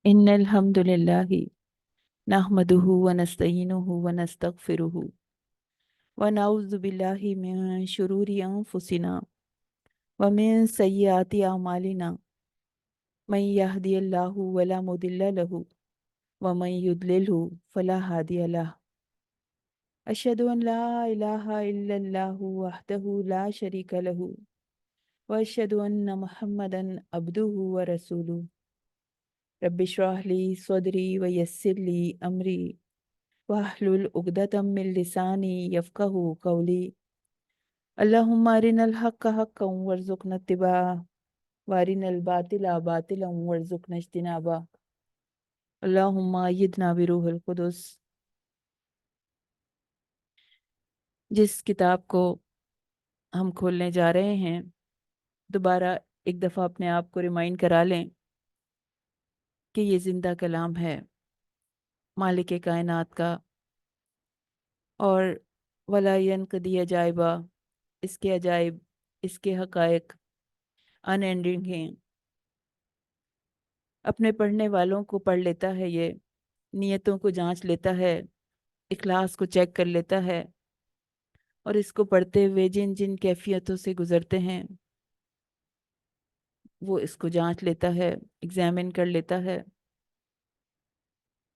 إن الحمد لله نحمده ونستعينه ونستغفره ونعوذ بالله من شرور أنفسنا ومن سيئات أعمالنا من يهدي الله ولا مضل له ومن يضلله فلا هادي له أشهد أن لا إله إلا الله وحده لا شريك له وأشهد أن محمدا عبده ورسوله رب اشرح لي صدري ويسر لي أمري واحلل عقدة من لساني يفقه قولي اللهم أرنا الحق حقا وارزقنا اتباعه وأرنا الباطل باطلا وارزقنا اجتنابه اللهم أيدنا بروح القدس۔ جس کتاب کو ہم کھولنے جا رہے ہیں دوبارہ ایک دفعہ اپنے آپ کو ریمائنڈ کرا لیں کہ یہ زندہ کلام ہے مالک کائنات کا، اور ولا ینقضی عجائبہ، اس کے عجائب، اس کے حقائق ان اینڈنگ ہیں۔ اپنے پڑھنے والوں کو پڑھ لیتا ہے، یہ نیتوں کو جانچ لیتا ہے، اخلاص کو چیک کر لیتا ہے، اور اس کو پڑھتے ہوئے جن جن کیفیتوں سے گزرتے ہیں وہ اس کو جانچ لیتا ہے، ایگزامن کر لیتا ہے۔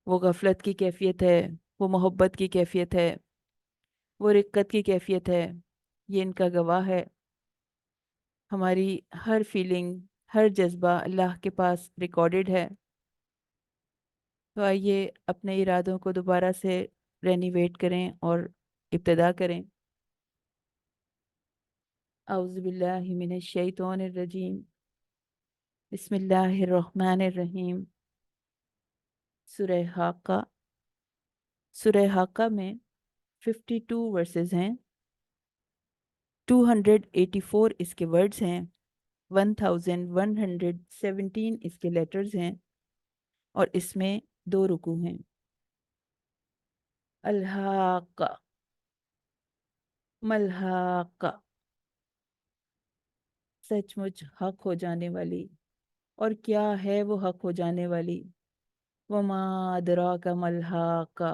وہ غفلت کی کیفیت ہے، وہ محبت کی کیفیت ہے، وہ رقت کی کیفیت ہے، یہ ان کا گواہ ہے۔ ہماری ہر فیلنگ، ہر جذبہ اللہ کے پاس ریکارڈڈ ہے۔ تو آئیے اپنے ارادوں کو دوبارہ سے رینیویٹ کریں اور ابتدا کریں۔ اعوذ باللہ من الشیطان الرجیم، بسم اللہ الرحمن الرحیم۔ سورہ حاقہ، سورہ حاقہ میں 52 ورسز ہیں، 284 اس کے ورڈز ہیں، 1117 اس کے لیٹرز ہیں، اور اس میں 2 رکوع ہیں۔ الحاقہ، ملحاقہ، سچ مچ حق ہو جانے والی، اور کیا ہے وہ حق ہو جانے والی؟ وما ادراک ملحاقہ،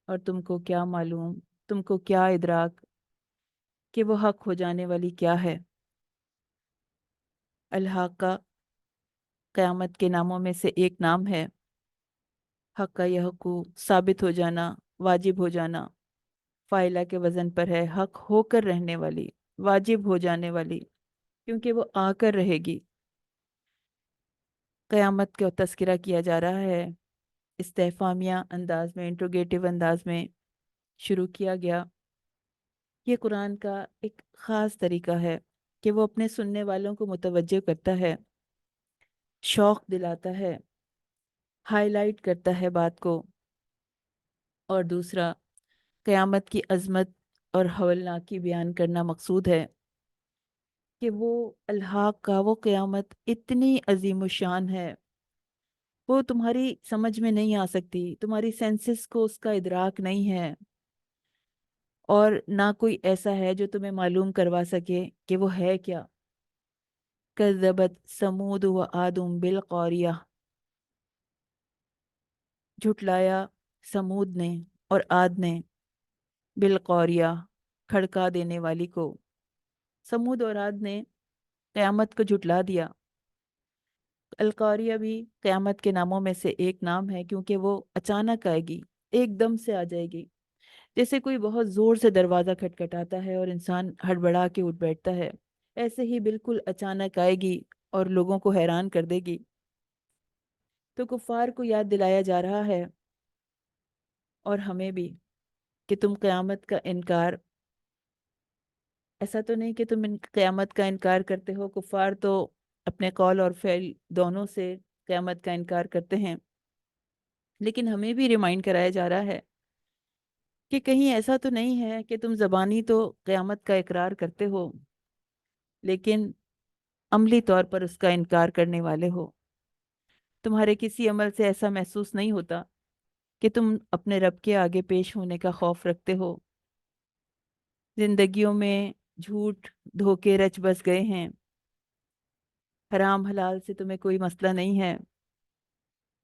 اور تم کو کیا معلوم، تم کو کیا ادراک کہ وہ حق ہو جانے والی کیا ہے؟ الحاقہ قیامت کے ناموں میں سے ایک نام ہے۔ حق کا یحقو ثابت ہو جانا، واجب ہو جانا، فاعلہ کے وزن پر ہے، حق ہو کر رہنے والی، واجب ہو جانے والی، کیونکہ وہ آ کر رہے گی۔ قیامت کا تذکرہ کیا جا رہا ہے، استفہامیہ انداز میں، انٹروگیٹو انداز میں شروع کیا گیا۔ یہ قرآن کا ایک خاص طریقہ ہے کہ وہ اپنے سننے والوں کو متوجہ کرتا ہے، شوق دلاتا ہے، ہائی لائٹ کرتا ہے بات کو، اور دوسرا قیامت کی عظمت اور ہولناکی بیان کرنا مقصود ہے کہ وہ الحاق کا، وہ قیامت اتنی عظیم الشان ہے، وہ تمہاری سمجھ میں نہیں آ سکتی، تمہاری سینسز کو اس کا ادراک نہیں ہے، اور نہ کوئی ایسا ہے جو تمہیں معلوم کروا سکے کہ وہ ہے کیا۔ کذبت سمود و عاد بالقاریہ، جھٹلایا سمود نے اور عاد نے، بالقاریہ، کھڑکا دینے والی کو۔ سمود اور عاد نے قیامت کو جھٹلا دیا۔ القاریہ بھی قیامت کے ناموں میں سے ایک نام ہے، کیونکہ وہ اچانک آئے گی، ایک دم سے آ جائے گی۔ جیسے کوئی بہت زور سے دروازہ کھٹکھٹاتا ہے اور انسان ہڑبڑا کے اٹھ بیٹھتا ہے، ایسے ہی بالکل اچانک آئے گی اور لوگوں کو حیران کر دے گی۔ تو کفار کو یاد دلایا جا رہا ہے، اور ہمیں بھی، کہ تم قیامت کا انکار، ایسا تو نہیں کہ تم قیامت کا انکار کرتے ہو، کفار تو اپنے قول اور فعل دونوں سے قیامت کا انکار کرتے ہیں، لیکن ہمیں بھی ریمائنڈ کرایا جا رہا ہے کہ کہیں ایسا تو نہیں ہے کہ تم زبانی تو قیامت کا اقرار کرتے ہو لیکن عملی طور پر اس کا انکار کرنے والے ہو۔ تمہارے کسی عمل سے ایسا محسوس نہیں ہوتا کہ تم اپنے رب کے آگے پیش ہونے کا خوف رکھتے ہو۔ زندگیوں میں جھوٹ دھوکے رچ بس گئے ہیں، حرام حلال سے تمہیں کوئی مسئلہ نہیں ہے،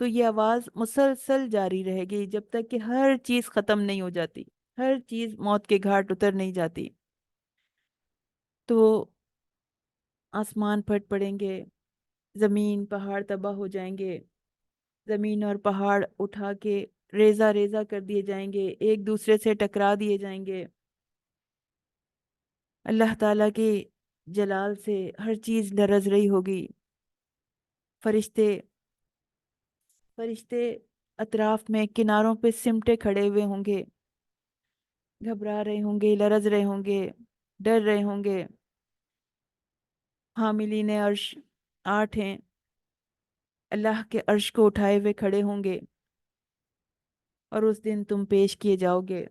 تو یہ آواز مسلسل جاری رہے گی جب تک کہ ہر چیز ختم نہیں ہو جاتی، ہر چیز موت کے گھاٹ اتر نہیں جاتی۔ تو آسمان پھٹ پڑیں گے، زمین پہاڑ تباہ ہو جائیں گے، زمین اور پہاڑ اٹھا کے ریزہ ریزہ کر دیے جائیں گے، ایک دوسرے سے ٹکرا دیے جائیں گے۔ اللہ تعالیٰ کے جلال سے ہر چیز لرز رہی ہوگی۔ فرشتے فرشتے اطراف میں کناروں پہ سمٹے کھڑے ہوئے ہوں گے، گھبرا رہے ہوں گے، لرز رہے ہوں گے، ڈر رہے ہوں گے۔ حاملین عرش 8 ہیں، اللہ کے عرش کو اٹھائے ہوئے کھڑے ہوں گے، اور اس دن تم پیش کیے جاؤ گے۔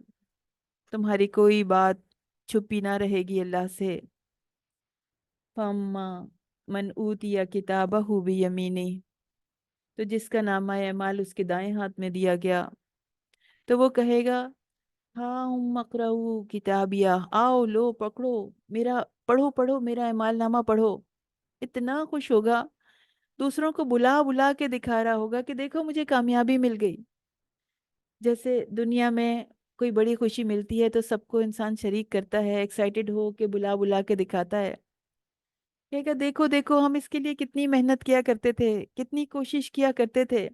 تمہاری کوئی بات چھپی نہ رہے گی اللہ سے۔ فَأَمَّا مَنْ أُوتِيَ كِتَابَهُ بِيَمِينِهِ، تو جس کا نامہ اعمال اس کے دائیں ہاتھ میں دیا گیا تو وہ کہے گا ہاں ہم اقرؤ کتابیہ، آؤ لو پکڑو میرا، پڑھو پڑھو میرا اعمال نامہ پڑھو۔ اتنا خوش ہوگا، دوسروں کو بلا بلا کے دکھا رہا ہوگا کہ دیکھو مجھے کامیابی مل گئی۔ جیسے دنیا میں کوئی بڑی خوشی ملتی ہے تو سب کو انسان شریک کرتا ہے، ایکسائٹڈ ہو کے بلا بلا کے دکھاتا ہے، کہے گا دیکھو دیکھو ہم اس کے لیے کتنی محنت کیا کرتے تھے، کتنی کوشش کیا کرتے تھے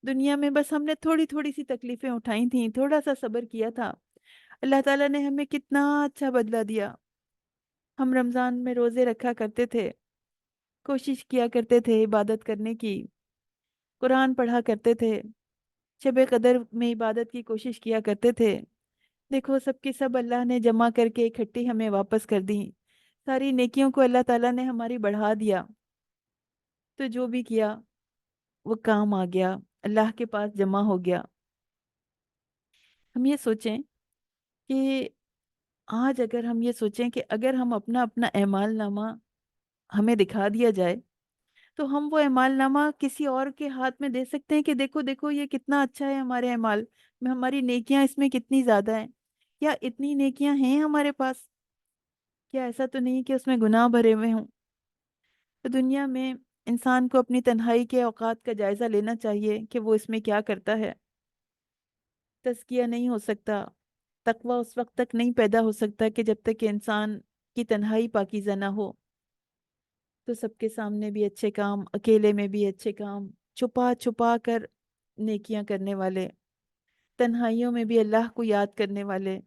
دنیا میں، بس ہم نے تھوڑی تھوڑی سی تکلیفیں اٹھائی تھیں، تھوڑا سا صبر کیا تھا، اللہ تعالیٰ نے ہمیں کتنا اچھا بدلہ دیا۔ ہم رمضان میں روزے رکھا کرتے تھے، کوشش کیا کرتے تھے عبادت کرنے کی، قرآن پڑھا کرتے تھے، شب قدر میں عبادت کی کوشش کیا کرتے تھے، دیکھو سب کی سب اللہ نے جمع کر کے اکٹھی ہمیں واپس کر دی، ساری نیکیوں کو اللہ تعالیٰ نے ہماری بڑھا دیا۔ تو جو بھی کیا وہ کام آ گیا، اللہ کے پاس جمع ہو گیا۔ ہم یہ سوچیں کہ آج اگر ہم یہ سوچیں کہ اگر ہم اپنا اپنا اعمال نامہ ہمیں دکھا دیا جائے تو ہم وہ اعمال نامہ کسی اور کے ہاتھ میں دے سکتے ہیں کہ دیکھو دیکھو یہ کتنا اچھا ہے، ہمارے اعمال میں ہماری نیکیاں اس میں کتنی زیادہ ہیں، کیا اتنی نیکیاں ہیں ہمارے پاس، کیا ایسا تو نہیں کہ اس میں گناہ بھرے ہوئے ہوں۔ تو دنیا میں انسان کو اپنی تنہائی کے اوقات کا جائزہ لینا چاہیے کہ وہ اس میں کیا کرتا ہے۔ تزکیہ نہیں ہو سکتا، تقوی اس وقت تک نہیں پیدا ہو سکتا کہ جب تک کہ انسان کی تنہائی پاکیزہ نہ ہو۔ تو سب کے سامنے بھی اچھے کام، اکیلے میں بھی اچھے کام، چھپا چھپا کر نیکیاں کرنے والے، تنہائیوں میں بھی اللہ کو یاد کرنے والے،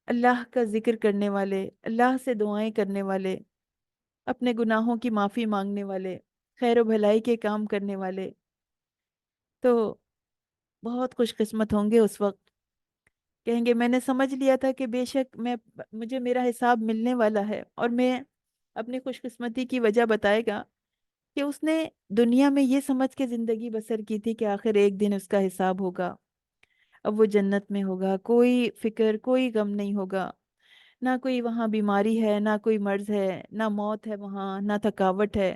اللہ کا ذکر کرنے والے، اللہ سے دعائیں کرنے والے، اپنے گناہوں کی معافی مانگنے والے، خیر و بھلائی کے کام کرنے والے، تو بہت خوش قسمت ہوں گے اس وقت۔ کہیں گے میں نے سمجھ لیا تھا کہ بے شک مجھے میرا حساب ملنے والا ہے، اور میں اپنی خوش قسمتی کی وجہ بتائے گا کہ اس نے دنیا میں یہ سمجھ کے زندگی بسر کی تھی کہ آخر ایک دن اس کا حساب ہوگا، اب وہ جنت میں ہوگا، کوئی فکر کوئی غم نہیں ہوگا، نہ کوئی وہاں بیماری ہے، نہ کوئی مرض ہے، نہ موت ہے وہاں، نہ تھکاوٹ ہے،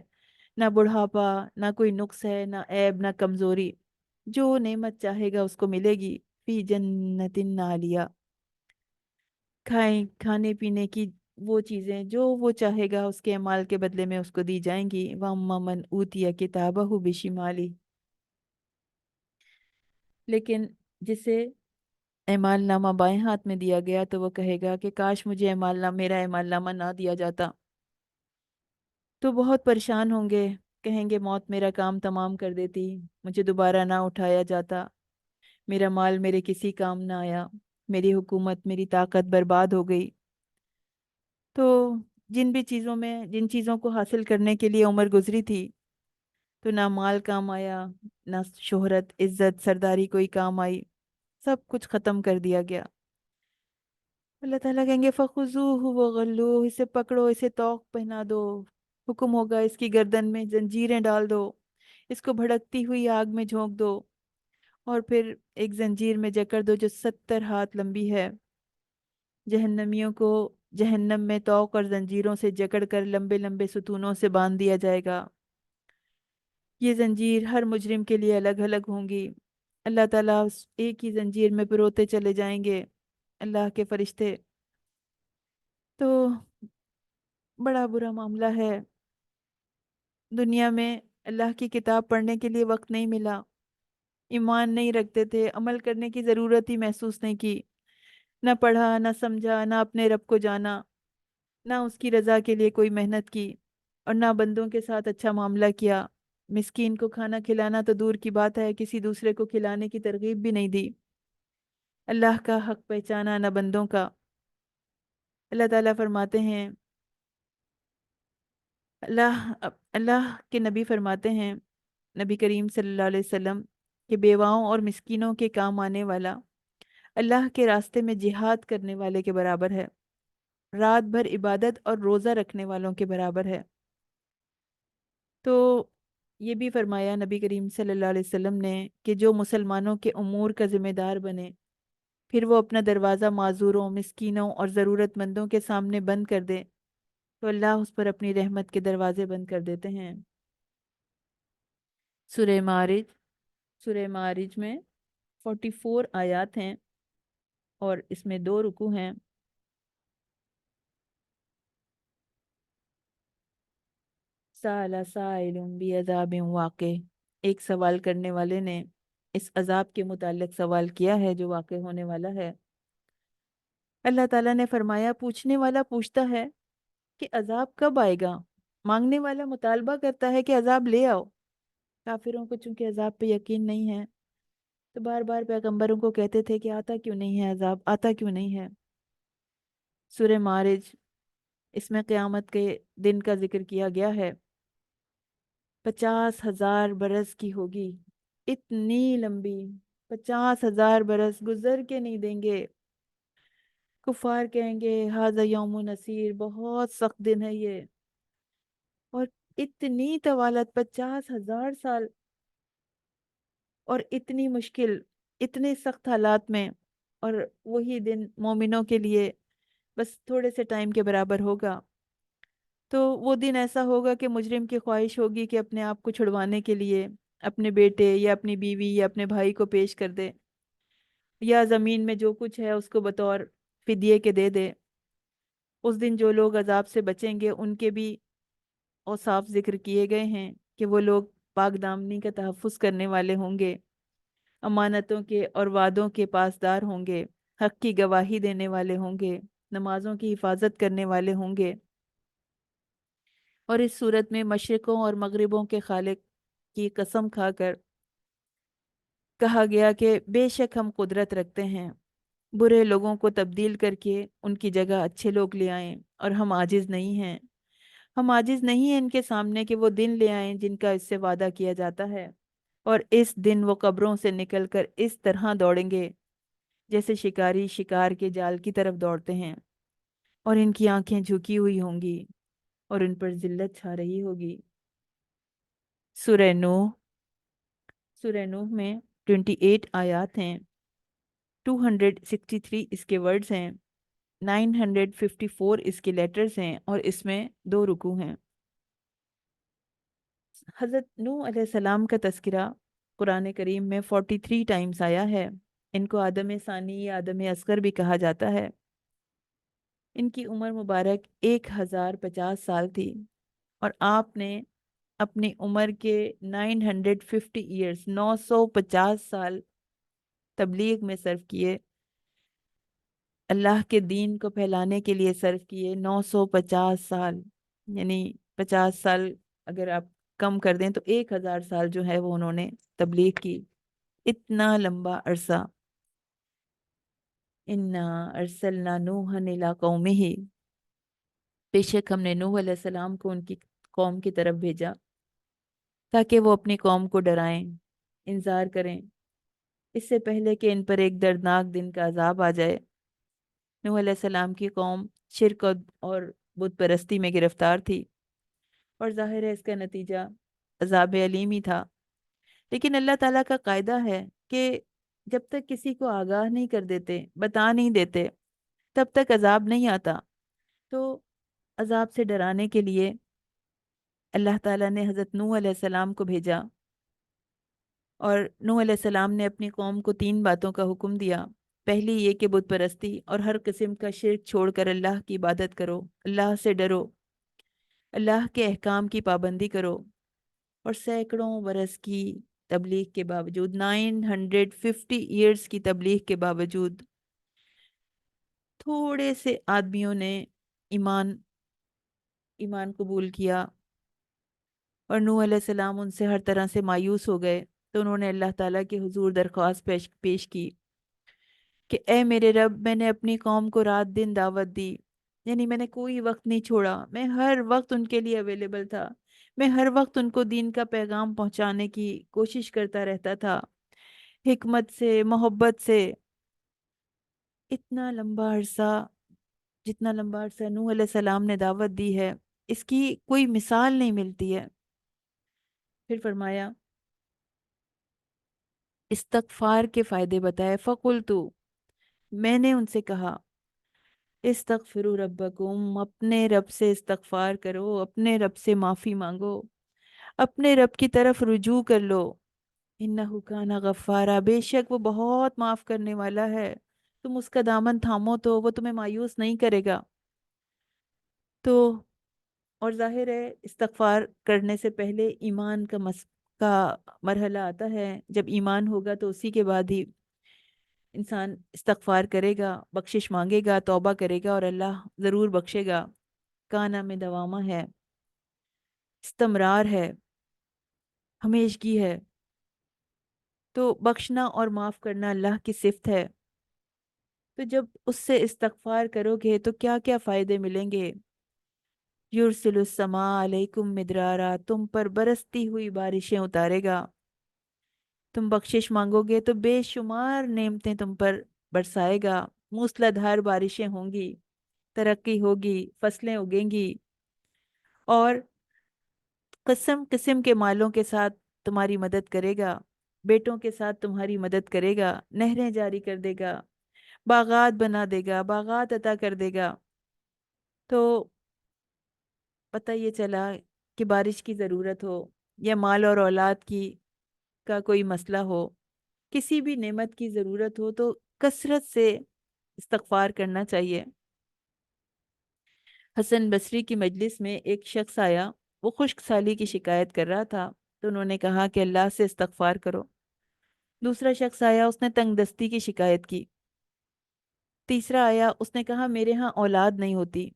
نہ بڑھاپا، نہ کوئی نقص ہے، نہ عیب، نہ کمزوری، جو نعمت چاہے گا اس کو ملے گی، فی جنت عالیہ، کھانے پینے کی وہ چیزیں جو وہ چاہے گا اس کے اعمال کے بدلے میں اس کو دی جائیں گی۔ وَأَمَّا مَنْ أُوتِيَ كِتَابَهُ بِشِمَالِهِ، لیکن جسے اعمال نامہ بائیں ہاتھ میں دیا گیا تو وہ کہے گا کہ کاش مجھے میرا اعمال نامہ نہ دیا جاتا، تو بہت پریشان ہوں گے، کہیں گے موت میرا کام تمام کر دیتی، مجھے دوبارہ نہ اٹھایا جاتا، میرا مال میرے کسی کام نہ آیا، میری حکومت میری طاقت برباد ہو گئی۔ تو جن چیزوں کو حاصل کرنے کے لیے عمر گزری تھی، تو نہ مال کام آیا، نہ شہرت عزت سرداری کوئی کام آئی، سب کچھ ختم کر دیا گیا۔ اللہ تعالیٰ کہیں گے فَخُذُوهُ وَغُلُّوهُ، اسے پکڑو، اسے طوق پہنا دو، حکم ہوگا اس کی گردن میں زنجیریں ڈال دو، اس کو بھڑکتی ہوئی آگ میں جھونک دو، اور پھر ایک زنجیر میں جکڑ دو جو 70 ہاتھ لمبی ہے۔ جہنمیوں کو جہنم میں طوق اور زنجیروں سے جکڑ کر لمبے لمبے ستونوں سے باندھ دیا جائے گا۔ یہ زنجیر ہر مجرم کے لیے الگ الگ ہوں گی، اللہ تعالیٰ ایک ہی زنجیر میں پروتے چلے جائیں گے اللہ کے فرشتے۔ تو بڑا برا معاملہ ہے دنیا میں، اللہ کی کتاب پڑھنے کے لیے وقت نہیں ملا، ایمان نہیں رکھتے تھے، عمل کرنے کی ضرورت ہی محسوس نہیں کی، نہ پڑھا نہ سمجھا نہ اپنے رب کو جانا، نہ اس کی رضا کے لیے کوئی محنت کی، اور نہ بندوں کے ساتھ اچھا معاملہ کیا۔ مسکین کو کھانا کھلانا تو دور کی بات ہے، کسی دوسرے کو کھلانے کی ترغیب بھی نہیں دی۔ اللہ کا حق پہچانا نہ بندوں کا۔ اللہ تعالیٰ فرماتے ہیں، اللہ اللہ کے نبی فرماتے ہیں، نبی کریم صلی اللہ علیہ وسلم، کہ بیواؤں اور مسکینوں کے کام آنے والا اللہ کے راستے میں جہاد کرنے والے کے برابر ہے، رات بھر عبادت اور روزہ رکھنے والوں کے برابر ہے۔ تو یہ بھی فرمایا نبی کریم صلی اللہ علیہ وسلم نے کہ جو مسلمانوں کے امور کا ذمہ دار بنے، پھر وہ اپنا دروازہ معذوروں، مسکینوں اور ضرورت مندوں کے سامنے بند کر دے، تو اللہ اس پر اپنی رحمت کے دروازے بند کر دیتے ہیں۔ سورہ معارج، سورہ معارج میں 44 آیات ہیں اور اس میں 2 رکوع ہیں۔ سأل سائل بعذاب واقع، ایک سوال کرنے والے نے اس عذاب کے متعلق سوال کیا ہے جو واقع ہونے والا ہے۔ اللہ تعالیٰ نے فرمایا، پوچھنے والا پوچھتا ہے کہ عذاب کب آئے گا، مانگنے والا مطالبہ کرتا ہے کہ عذاب لے آؤ۔ کافروں کو چونکہ عذاب پہ یقین نہیں ہے تو بار بار پیغمبروں کو کہتے تھے کہ آتا کیوں نہیں ہے عذاب، آتا کیوں نہیں ہے۔ سورہ معارج، اس میں قیامت کے دن کا ذکر کیا گیا ہے۔ 50,000 برس کی ہوگی، اتنی لمبی، 50,000 برس گزر کے نہیں دیں گے۔ کفار کہیں گے ھذا یوم نصیر، بہت سخت دن ہے یہ، اور اتنی طوالت 50,000 سال، اور اتنی مشکل، اتنے سخت حالات میں، اور وہی دن مومنوں کے لیے بس تھوڑے سے ٹائم کے برابر ہوگا۔ تو وہ دن ایسا ہوگا کہ مجرم کی خواہش ہوگی کہ اپنے آپ کو چھڑوانے کے لیے اپنے بیٹے یا اپنی بیوی یا اپنے بھائی کو پیش کر دے، یا زمین میں جو کچھ ہے اس کو بطور فدیے کے دے دے۔ اس دن جو لوگ عذاب سے بچیں گے ان کے بھی اوصاف ذکر کیے گئے ہیں کہ وہ لوگ پاک دامنی کا تحفظ کرنے والے ہوں گے، امانتوں کے اور وعدوں کے پاسدار ہوں گے، حق کی گواہی دینے والے ہوں گے، نمازوں کی حفاظت کرنے والے ہوں گے۔ اور اس صورت میں مشرقوں اور مغربوں کے خالق کی قسم کھا کر کہا گیا کہ بے شک ہم قدرت رکھتے ہیں برے لوگوں کو تبدیل کر کے ان کی جگہ اچھے لوگ لے آئیں، اور ہم عاجز نہیں ہیں، ہم عاجز نہیں ہیں ان کے سامنے کہ وہ دن لے آئیں جن کا اس سے وعدہ کیا جاتا ہے۔ اور اس دن وہ قبروں سے نکل کر اس طرح دوڑیں گے جیسے شکاری شکار کے جال کی طرف دوڑتے ہیں، اور ان کی آنکھیں جھکی ہوئی ہوں گی اور ان پر ذلت چھا رہی ہوگی۔ سورہ نوح، سورہ نوح میں 28 آیات ہیں، 263 اس کے ورڈز ہیں، 954 اس کے لیٹرز ہیں، اور اس میں 2 رکوع ہیں۔ حضرت نوح علیہ السلام کا تذکرہ قرآن کریم میں 43 ٹائمز آیا ہے۔ ان کو آدم ثانی یا آدم اصغر بھی کہا جاتا ہے۔ ان کی عمر مبارک 1050 سال تھی، اور آپ نے اپنی عمر کے 950 ایئرز، 950 سال تبلیغ میں صرف کیے، اللہ کے دین کو پھیلانے کے لیے صرف کیے۔ 950 سال، یعنی 50 سال اگر آپ کم کر دیں تو 1000 سال جو ہے وہ انہوں نے تبلیغ کی، اتنا لمبا عرصہ۔ اِنَّا أَرْسَلْنَا نُوحًا إِلَىٰ قَوْمِهِ، بے شک ہم نے نوح علیہ السلام کو ان کی قوم کی طرف بھیجا تاکہ وہ اپنی قوم کو ڈرائیں، انذار کریں، اس سے پہلے کہ ان پر ایک دردناک دن کا عذاب آ جائے۔ نوح علیہ السلام کی قوم شرک اور بت پرستی میں گرفتار تھی، اور ظاہر ہے اس کا نتیجہ عذاب علیم ہی تھا۔ لیکن اللہ تعالیٰ کا قاعدہ ہے کہ جب تک کسی کو آگاہ نہیں کر دیتے، بتا نہیں دیتے، تب تک عذاب نہیں آتا۔ تو عذاب سے ڈرانے کے لیے اللہ تعالیٰ نے حضرت نوح علیہ السلام کو بھیجا، اور نوح علیہ السلام نے اپنی قوم کو 3 باتوں کا حکم دیا۔ پہلی یہ کہ بت پرستی اور ہر قسم کا شرک چھوڑ کر اللہ کی عبادت کرو، اللہ سے ڈرو، اللہ کے احکام کی پابندی کرو، اور سینکڑوں برس کی تبلیغ کے باوجود، 950 ایئرس کی تبلیغ کے باوجود، تھوڑے سے آدمیوں نے ایمان ایمان قبول کیا، اور نوح علیہ السلام ان سے ہر طرح سے مایوس ہو گئے، تو انہوں نے اللہ تعالیٰ کے حضور درخواست پیش کی کہ اے میرے رب، میں نے اپنی قوم کو رات دن دعوت دی، یعنی میں نے کوئی وقت نہیں چھوڑا، میں ہر وقت ان کے لیے اویلیبل تھا، میں ہر وقت ان کو دین کا پیغام پہنچانے کی کوشش کرتا رہتا تھا، حکمت سے، محبت سے۔ اتنا لمبا عرصہ، جتنا لمبا عرصہ نوح علیہ السلام نے دعوت دی ہے، اس کی کوئی مثال نہیں ملتی ہے۔ پھر فرمایا، استغفار کے فائدے بتائے، فَقُلْتُ، میں نے ان سے کہا، استغفروا ربکم، اپنے رب سے استغفار کرو، اپنے رب سے معافی مانگو، اپنے رب کی طرف رجوع کر لو، انہ کان غفارا، بے شک وہ بہت معاف کرنے والا ہے، تم اس کا دامن تھامو تو وہ تمہیں مایوس نہیں کرے گا۔ تو اور ظاہر ہے استغفار کرنے سے پہلے ایمان کا مرحلہ آتا ہے، جب ایمان ہوگا تو اسی کے بعد ہی انسان استغفار کرے گا، بخشش مانگے گا، توبہ کرے گا، اور اللہ ضرور بخشے گا۔ کانا میں دوامہ ہے، استمرار ہے، ہمیشگی ہے، تو بخشنا اور معاف کرنا اللہ کی صفت ہے۔ تو جب اس سے استغفار کرو گے تو کیا کیا فائدے ملیں گے؟ یرسل السماء علیکم مدرارا، تم پر برستی ہوئی بارشیں اتارے گا، تم بخشش مانگو گے تو بے شمار نعمتیں تم پر برسائے گا، موسلادھار بارشیں ہوں گی، ترقی ہوگی، فصلیں اگیں گی، اور قسم قسم کے مالوں کے ساتھ تمہاری مدد کرے گا، بیٹوں کے ساتھ تمہاری مدد کرے گا، نہریں جاری کر دے گا، باغات بنا دے گا، باغات عطا کر دے گا۔ تو پتہ یہ چلا کہ بارش کی ضرورت ہو، یا مال اور اولاد کا کوئی مسئلہ ہو، کسی بھی نعمت کی ضرورت ہو، تو کثرت سے استغفار کرنا چاہیے۔ حسن بصری کی مجلس میں ایک شخص آیا، وہ خشک سالی کی شکایت کر رہا تھا، تو انہوں نے کہا کہ اللہ سے استغفار کرو۔ دوسرا شخص آیا، اس نے تنگ دستی کی شکایت کی۔ تیسرا آیا، اس نے کہا میرے ہاں اولاد نہیں ہوتی۔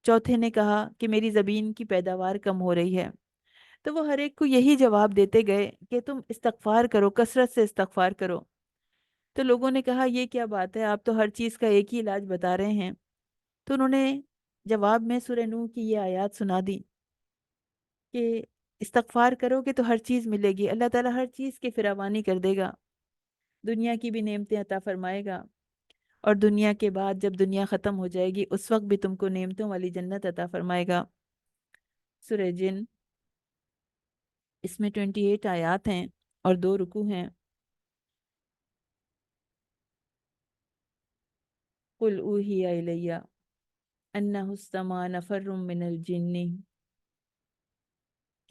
چوتھے نے کہا کہ میری زمین کی پیداوار کم ہو رہی ہے۔ تو وہ ہر ایک کو یہی جواب دیتے گئے کہ تم استغفار کرو، کثرت سے استغفار کرو۔ تو لوگوں نے کہا یہ کیا بات ہے، آپ تو ہر چیز کا ایک ہی علاج بتا رہے ہیں۔ تو انہوں نے جواب میں سورہ نوح کی یہ آیات سنا دی کہ استغفار کرو گے تو ہر چیز ملے گی، اللہ تعالیٰ ہر چیز کی فراوانی کر دے گا، دنیا کی بھی نعمتیں عطا فرمائے گا، اور دنیا کے بعد جب دنیا ختم ہو جائے گی اس وقت بھی تم کو نعمتوں والی جنت عطا فرمائے گا۔ سورہ جن، اس میں 28 آیات ہیں اور 2 رکوع ہیں۔ قل اوحی الی انہ استمع نفر من الجن،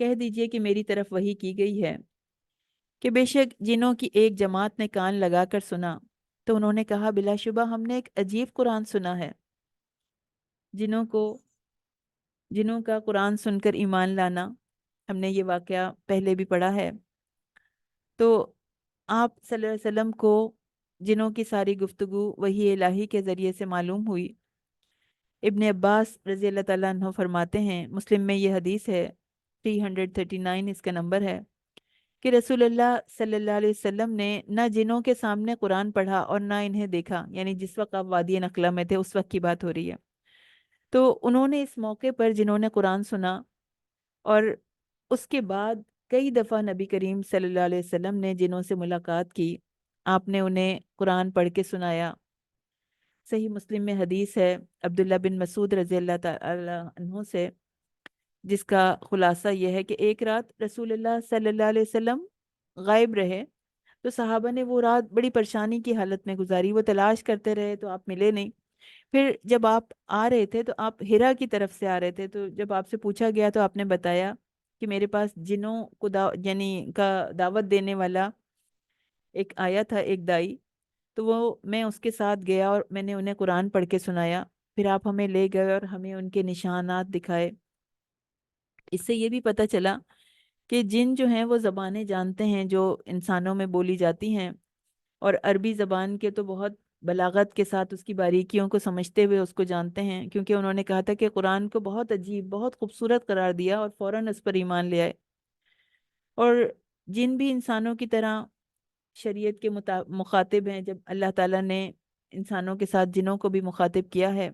کہہ دیجئے کہ میری طرف وحی کی گئی ہے کہ بے شک جنوں کی ایک جماعت نے کان لگا کر سنا، تو انہوں نے کہا بلا شبہ ہم نے ایک عجیب قرآن سنا ہے۔ جنوں کا قرآن سن کر ایمان لانا، ہم نے یہ واقعہ پہلے بھی پڑھا ہے۔ تو آپ صلی اللہ علیہ وسلم کو جنوں کی ساری گفتگو وحی الہی کے ذریعے سے معلوم ہوئی۔ ابن عباس رضی اللہ تعالیٰ عنہ فرماتے ہیں، مسلم میں یہ حدیث ہے، 339 اس کا نمبر ہے، کہ رسول اللہ صلی اللہ علیہ وسلم نے نہ جنوں کے سامنے قرآن پڑھا اور نہ انہیں دیکھا، یعنی جس وقت آپ وادی نخلا میں تھے اس وقت کی بات ہو رہی ہے۔ تو انہوں نے اس موقع پر جنہوں نے قرآن سنا، اور اس کے بعد کئی دفعہ نبی کریم صلی اللہ علیہ وسلم نے جنوں سے ملاقات کی، آپ نے انہیں قرآن پڑھ کے سنایا۔ صحیح مسلم میں حدیث ہے عبداللہ بن مسعود رضی اللہ تعالی عنہ سے، جس کا خلاصہ یہ ہے کہ ایک رات رسول اللہ صلی اللہ علیہ وسلم غائب رہے، تو صحابہ نے وہ رات بڑی پریشانی کی حالت میں گزاری، وہ تلاش کرتے رہے تو آپ ملے نہیں۔ پھر جب آپ آ رہے تھے تو آپ ہرا کی طرف سے آ رہے تھے، تو جب آپ سے پوچھا گیا تو آپ نے بتایا کہ میرے پاس جنوں کو یعنی کا دعوت دینے والا ایک آیا تھا، ایک دائی، تو وہ میں اس کے ساتھ گیا اور میں نے انہیں قرآن پڑھ کے سنایا، پھر آپ ہمیں لے گئے اور ہمیں ان کے نشانات دکھائے۔ اس سے یہ بھی پتہ چلا کہ جن جو ہیں وہ زبانیں جانتے ہیں جو انسانوں میں بولی جاتی ہیں، اور عربی زبان کے تو بہت بلاغت کے ساتھ اس کی باریکیوں کو سمجھتے ہوئے اس کو جانتے ہیں، کیونکہ انہوں نے کہا تھا کہ قرآن کو بہت عجیب، بہت خوبصورت قرار دیا اور فوراً اس پر ایمان لے آئے۔ اور جن بھی انسانوں کی طرح شریعت کے مخاطب ہیں، جب اللہ تعالیٰ نے انسانوں کے ساتھ جنوں کو بھی مخاطب کیا ہے،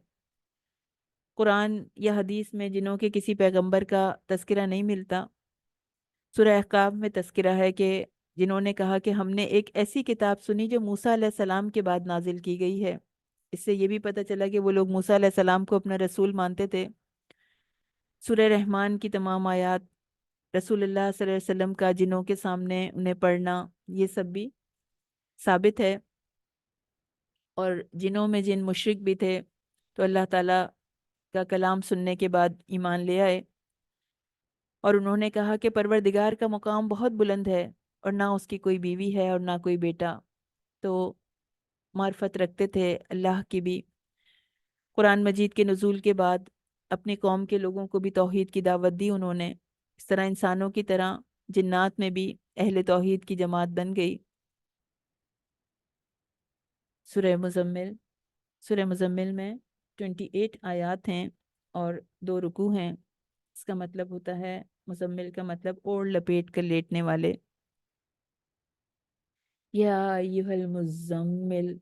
قرآن یا حدیث میں جنوں کے کسی پیغمبر کا تذکرہ نہیں ملتا۔ سورہ احقاف میں تذکرہ ہے کہ جنہوں نے کہا کہ ہم نے ایک ایسی کتاب سنی جو موسیٰ علیہ السلام کے بعد نازل کی گئی ہے۔ اس سے یہ بھی پتہ چلا کہ وہ لوگ موسیٰ علیہ السلام کو اپنا رسول مانتے تھے۔ سورہ رحمان کی تمام آیات، رسول اللہ صلی اللہ علیہ وسلم کا جنوں کے سامنے انہیں پڑھنا، یہ سب بھی ثابت ہے۔ اور جنوں میں جن مشرک بھی تھے تو اللہ تعالیٰ کا کلام سننے کے بعد ایمان لے آئے، اور انہوں نے کہا کہ پروردگار کا مقام بہت بلند ہے، اور نہ اس کی کوئی بیوی ہے اور نہ کوئی بیٹا، تو معرفت رکھتے تھے اللہ کی بھی۔ قرآن مجید کے نزول کے بعد اپنی قوم کے لوگوں کو بھی توحید کی دعوت دی انہوں نے، اس طرح انسانوں کی طرح جنات میں بھی اہل توحید کی جماعت بن گئی۔ سورہ مزمل، سورہ مزمل میں 28 آیات ہیں اور 2 رکوع ہیں۔ اس کا مطلب ہوتا ہے، مزمل کا مطلب اوڑھ لپیٹ کر لیٹنے والے۔ یا ایھا المزمل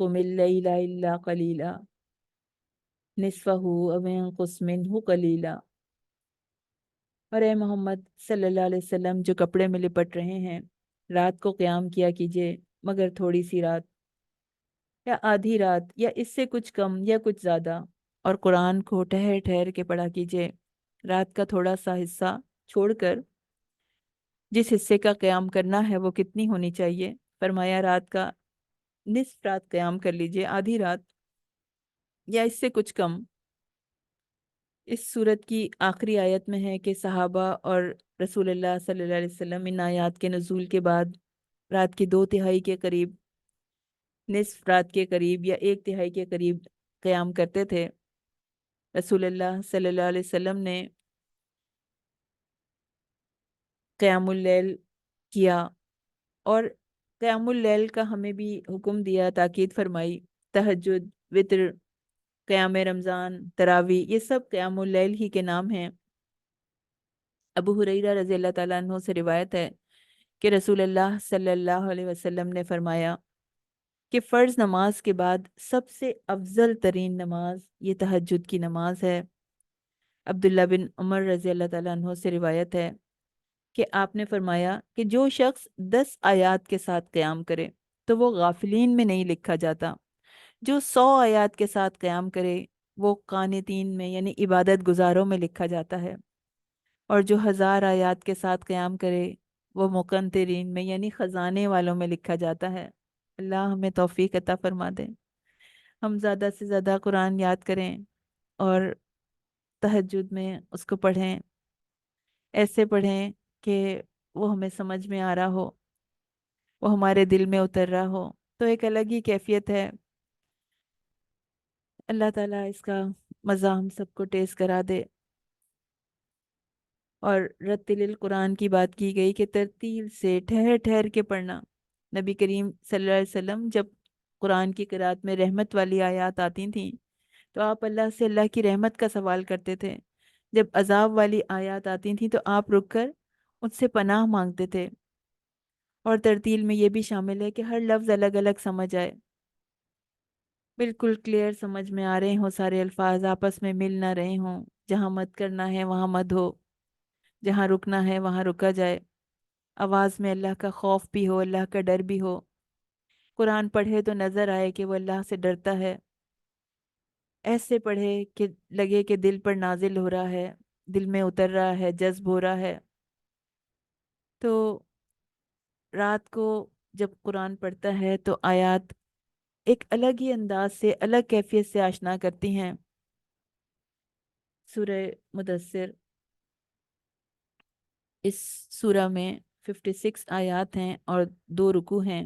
قم اللیل الا قلیلا نصفہ او انقص منہ قلیلا۔ اور اے محمد صلی اللہ علیہ وسلم، جو کپڑے میں لپٹ رہے ہیں، رات کو قیام کیا کیجئے مگر تھوڑی سی رات، یا آدھی رات، یا اس سے کچھ کم یا کچھ زیادہ، اور قرآن کو ٹھہر ٹھہر کے پڑھا کیجئے، رات کا تھوڑا سا حصہ چھوڑ کر۔ جس حصے کا قیام کرنا ہے وہ کتنی ہونی چاہیے؟ فرمایا رات کا نصف رات قیام کر لیجئے، آدھی رات یا اس سے کچھ کم۔ اس صورت کی آخری آیت میں ہے کہ صحابہ اور رسول اللہ صلی اللہ علیہ وسلم ان آیات کے نزول کے بعد رات کی 2/3 کے قریب، نصف رات کے قریب یا 1/3 کے قریب قیام کرتے تھے۔ رسول اللہ صلی اللہ علیہ وسلم نے قیام اللیل کیا، اور قیام اللیل کا ہمیں بھی حکم دیا، تاکید فرمائی۔ تہجد، وتر، قیام رمضان، تراوی، یہ سب قیام اللیل ہی کے نام ہیں۔ ابو ہریرہ رضی اللہ تعالیٰ عنہ سے روایت ہے کہ رسول اللہ صلی اللہ علیہ وسلم نے فرمایا کہ فرض نماز کے بعد سب سے افضل ترین نماز یہ تہجد کی نماز ہے۔ عبداللہ بن عمر رضی اللہ تعالیٰ عنہ سے روایت ہے کہ آپ نے فرمایا کہ جو شخص 10 آیات کے ساتھ قیام کرے تو وہ غافلین میں نہیں لکھا جاتا، جو 100 آیات کے ساتھ قیام کرے وہ قانتین میں یعنی عبادت گزاروں میں لکھا جاتا ہے، اور جو 1000 آیات کے ساتھ قیام کرے وہ مقنطرین میں یعنی خزانے والوں میں لکھا جاتا ہے۔ اللہ ہمیں توفیق عطا فرما دے، ہم زیادہ سے زیادہ قرآن یاد کریں اور تہجد میں اس کو پڑھیں، ایسے پڑھیں کہ وہ ہمیں سمجھ میں آ رہا ہو، وہ ہمارے دل میں اتر رہا ہو، تو ایک الگ ہی کیفیت ہے۔ اللہ تعالیٰ اس کا مزہ ہم سب کو ٹیسٹ کرا دے۔ اور رتل القرآن کی بات کی گئی کہ ترتیل سے ٹھہر ٹھہر کے پڑھنا۔ نبی کریم صلی اللہ علیہ وسلم جب قرآن کی قرات میں رحمت والی آیات آتی تھیں تو آپ اللہ سے اللہ کی رحمت کا سوال کرتے تھے، جب عذاب والی آیات آتی تھیں تو آپ رک کر ان سے پناہ مانگتے تھے۔ اور ترتیل میں یہ بھی شامل ہے کہ ہر لفظ الگ الگ سمجھ آئے، بالکل کلیئر سمجھ میں آ رہے ہوں، سارے الفاظ آپس میں مل نہ رہے ہوں، جہاں مد کرنا ہے وہاں مد ہو، جہاں رکنا ہے وہاں رکا جائے، آواز میں اللہ کا خوف بھی ہو، اللہ کا ڈر بھی ہو، قرآن پڑھے تو نظر آئے کہ وہ اللہ سے ڈرتا ہے، ایسے پڑھے کہ لگے کہ دل پر نازل ہو رہا ہے، دل میں اتر رہا ہے، جذب ہو رہا ہے۔ تو رات کو جب قرآن پڑھتا ہے تو آیات ایک الگ ہی انداز سے، الگ کیفیت سے آشنا کرتی ہیں۔ سورہ مدثر، اس سورہ میں 56 آیات ہیں اور 2 رکوع ہیں۔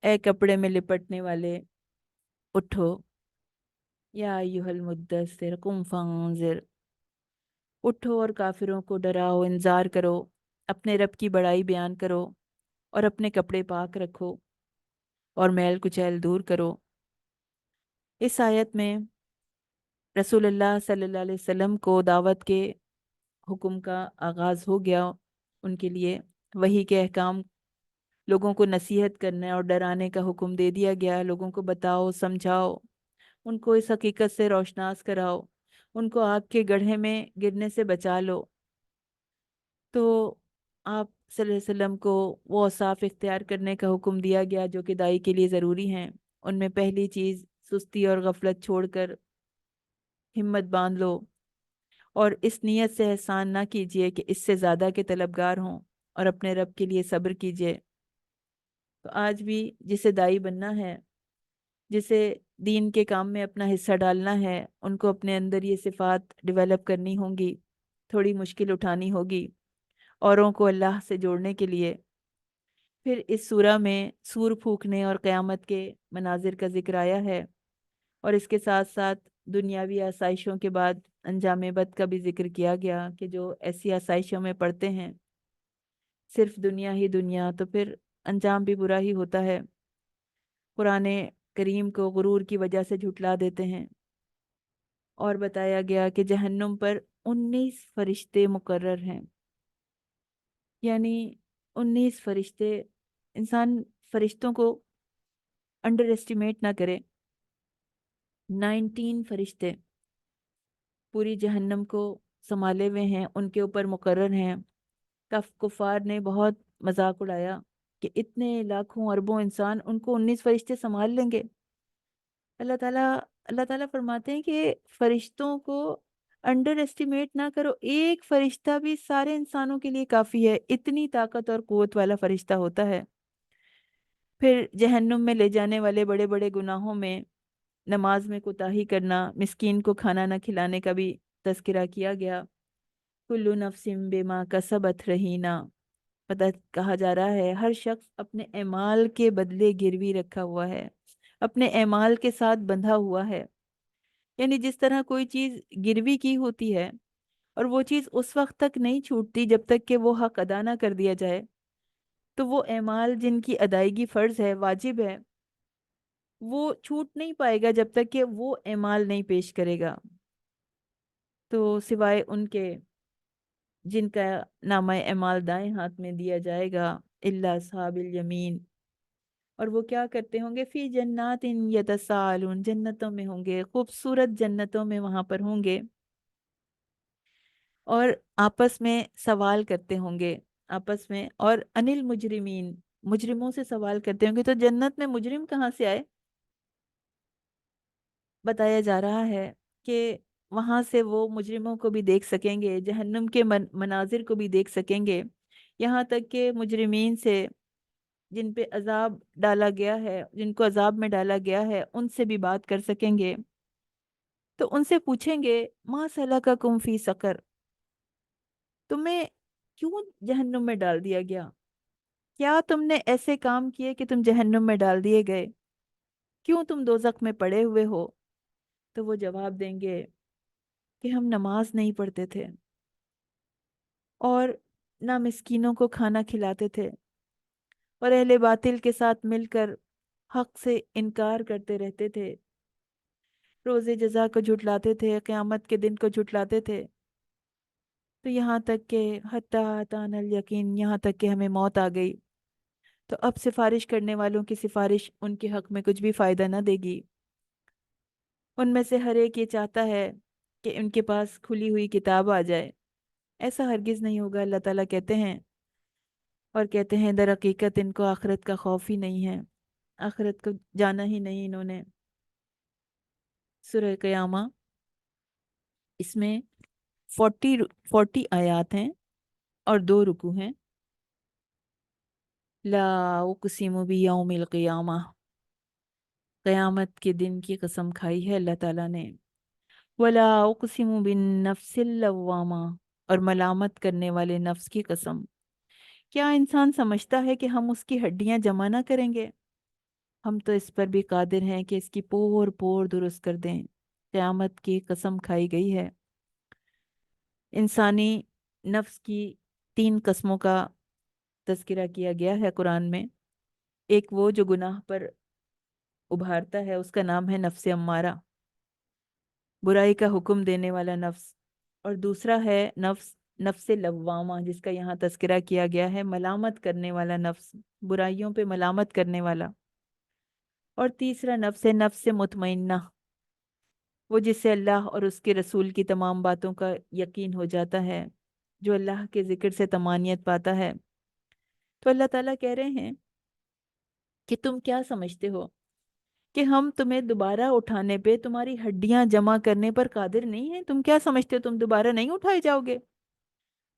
اے کپڑے میں لپٹنے والے، اٹھو، یا ایھا المدثر قم فانذر، اٹھو اور کافروں کو ڈراؤ، انذار کرو، اپنے رب کی بڑائی بیان کرو، اور اپنے کپڑے پاک رکھو، اور میل کچیل دور کرو۔ اس آیت میں رسول اللہ صلی اللہ علیہ وسلم کو دعوت کے حکم کا آغاز ہو گیا۔ ان کے لیے وحی کے احکام، لوگوں کو نصیحت کرنے اور ڈرانے کا حکم دے دیا گیا۔ لوگوں کو بتاؤ، سمجھاؤ، ان کو اس حقیقت سے روشناس کراؤ، ان کو آگ کے گڑھے میں گرنے سے بچا لو۔ تو آپ صلی اللہ علیہ وسلم کو وہ اوصاف اختیار کرنے کا حکم دیا گیا جو کہ دائی کے لیے ضروری ہیں۔ ان میں پہلی چیز سستی اور غفلت چھوڑ کر ہمت باندھ لو، اور اس نیت سے احسان نہ کیجیے کہ اس سے زیادہ کے طلبگار ہوں، اور اپنے رب کے لیے صبر کیجیے۔ تو آج بھی جسے دائی بننا ہے، جسے دین کے کام میں اپنا حصہ ڈالنا ہے، ان کو اپنے اندر یہ صفات ڈیولپ کرنی ہوں گی، تھوڑی مشکل اٹھانی ہوگی اوروں کو اللہ سے جوڑنے کے لیے۔ پھر اس سورہ میں سور پھونکنے اور قیامت کے مناظر کا ذکر آیا ہے، اور اس کے ساتھ ساتھ دنیاوی آسائشوں کے بعد انجام بد کا بھی ذکر کیا گیا کہ جو ایسی آسائشوں میں پڑتے ہیں، صرف دنیا ہی دنیا، تو پھر انجام بھی برا ہی ہوتا ہے۔ قرآن کریم کو غرور کی وجہ سے جھٹلا دیتے ہیں، اور بتایا گیا کہ جہنم پر 19 فرشتے مقرر ہیں، یعنی 19 فرشتے۔ انسان فرشتوں کو انڈر ایسٹیمیٹ نہ کرے۔ 19 فرشتے پوری جہنم کو سنبھالے ہوئے ہیں، ان کے اوپر مقرر ہیں۔ کفار نے بہت مذاق اڑایا کہ اتنے لاکھوں اربوں انسان، ان کو 19 فرشتے سنبھال لیں گے۔ اللہ تعالیٰ فرماتے ہیں کہ فرشتوں کو انڈر ایسٹیمیٹ نہ کرو، ایک فرشتہ بھی سارے انسانوں کے لیے کافی ہے، اتنی طاقت اور قوت والا فرشتہ ہوتا ہے۔ پھر جہنم میں لے جانے والے بڑے بڑے گناہوں میں نماز میں کوتاہی کرنا، مسکین کو کھانا نہ کھلانے کا بھی تذکرہ کیا گیا۔ کلو نفس بما کسبت رہینا، پتہ کہا جا رہا ہے ہر شخص اپنے اعمال کے بدلے گروی رکھا ہوا ہے، اپنے اعمال کے ساتھ بندھا ہوا ہے۔ یعنی جس طرح کوئی چیز گروی کی ہوتی ہے، اور وہ چیز اس وقت تک نہیں چھوٹتی جب تک کہ وہ حق ادا نہ کر دیا جائے، تو وہ اعمال جن کی ادائیگی فرض ہے، واجب ہے، وہ چھوٹ نہیں پائے گا جب تک کہ وہ اعمال نہیں پیش کرے گا۔ تو سوائے ان کے جن کا نامہ اعمال دائیں ہاتھ میں دیا جائے گا، الا اصحاب الیمین، اور وہ کیا کرتے ہوں گے؟ فی جنات یتساءلون، جنتوں میں ہوں گے، خوبصورت جنتوں میں وہاں پر ہوں گے، اور آپس میں سوال کرتے ہوں گے، آپس میں، اور انل مجرمین، مجرموں سے سوال کرتے ہوں گے۔ تو جنت میں مجرم کہاں سے آئے؟ بتایا جا رہا ہے کہ وہاں سے وہ مجرموں کو بھی دیکھ سکیں گے، جہنم کے مناظر کو بھی دیکھ سکیں گے، یہاں تک کہ مجرمین سے، جن پہ عذاب ڈالا گیا ہے، جن کو عذاب میں ڈالا گیا ہے، ان سے بھی بات کر سکیں گے۔ تو ان سے پوچھیں گے ما سلککم فی سقر، تمہیں کیوں جہنم میں ڈال دیا گیا؟ کیا تم نے ایسے کام کیے کہ تم جہنم میں ڈال دیے گئے؟ کیوں تم دوزخ میں پڑے ہوئے ہو؟ تو وہ جواب دیں گے کہ ہم نماز نہیں پڑھتے تھے، اور نہ مسکینوں کو کھانا کھلاتے تھے، اور اہل باطل کے ساتھ مل کر حق سے انکار کرتے رہتے تھے، روز جزا کو جھٹلاتے تھے، قیامت کے دن کو جھٹلاتے تھے۔ تو یہاں تک کہ حتیٰ اتانا الیقین، یہاں تک کہ ہمیں موت آ گئی۔ تو اب سفارش کرنے والوں کی سفارش ان کے حق میں کچھ بھی فائدہ نہ دے گی۔ ان میں سے ہر ایک یہ چاہتا ہے کہ ان کے پاس کھلی ہوئی کتاب آ جائے۔ ایسا ہرگز نہیں ہوگا، اللہ تعالیٰ کہتے ہیں، اور کہتے ہیں در حقیقت ان کو آخرت کا خوف ہی نہیں ہے، آخرت کو جانا ہی نہیں انہوں نے۔ سورہ قیامہ، اس میں 40 آیات ہیں اور 2 رکوع ہیں۔ لا اقسم بیوم القیامہ، قیامت کے دن کی قسم کھائی ہے اللہ تعالیٰ نے۔ ولا اقسم بالنفس اللوامہ، اور ملامت کرنے والے نفس کی قسم۔ کیا انسان سمجھتا ہے کہ ہم اس کی ہڈیاں جمع نہ کریں گے؟ ہم تو اس پر بھی قادر ہیں کہ اس کی پور پور درست کر دیں۔ قیامت کی قسم کھائی گئی ہے۔ انسانی نفس کی 3 قسموں کا تذکرہ کیا گیا ہے قرآن میں۔ ایک وہ جو گناہ پر ابھارتا ہے، اس کا نام ہے نفس امارہ، برائی کا حکم دینے والا نفس۔ اور دوسرا ہے نفس لوامہ، جس کا یہاں تذکرہ کیا گیا ہے، ملامت کرنے والا نفس، برائیوں پہ ملامت کرنے والا۔ اور تیسرا نفس مطمئنہ، وہ جس سے اللہ اور اس کے رسول کی تمام باتوں کا یقین ہو جاتا ہے، جو اللہ کے ذکر سے طمانینت پاتا ہے۔ تو اللہ تعالیٰ کہہ رہے ہیں کہ تم کیا سمجھتے ہو کہ ہم تمہیں دوبارہ اٹھانے پہ، تمہاری ہڈیاں جمع کرنے پر قادر نہیں ہیں؟ تم کیا سمجھتے ہو تم دوبارہ نہیں اٹھائے جاؤ گے؟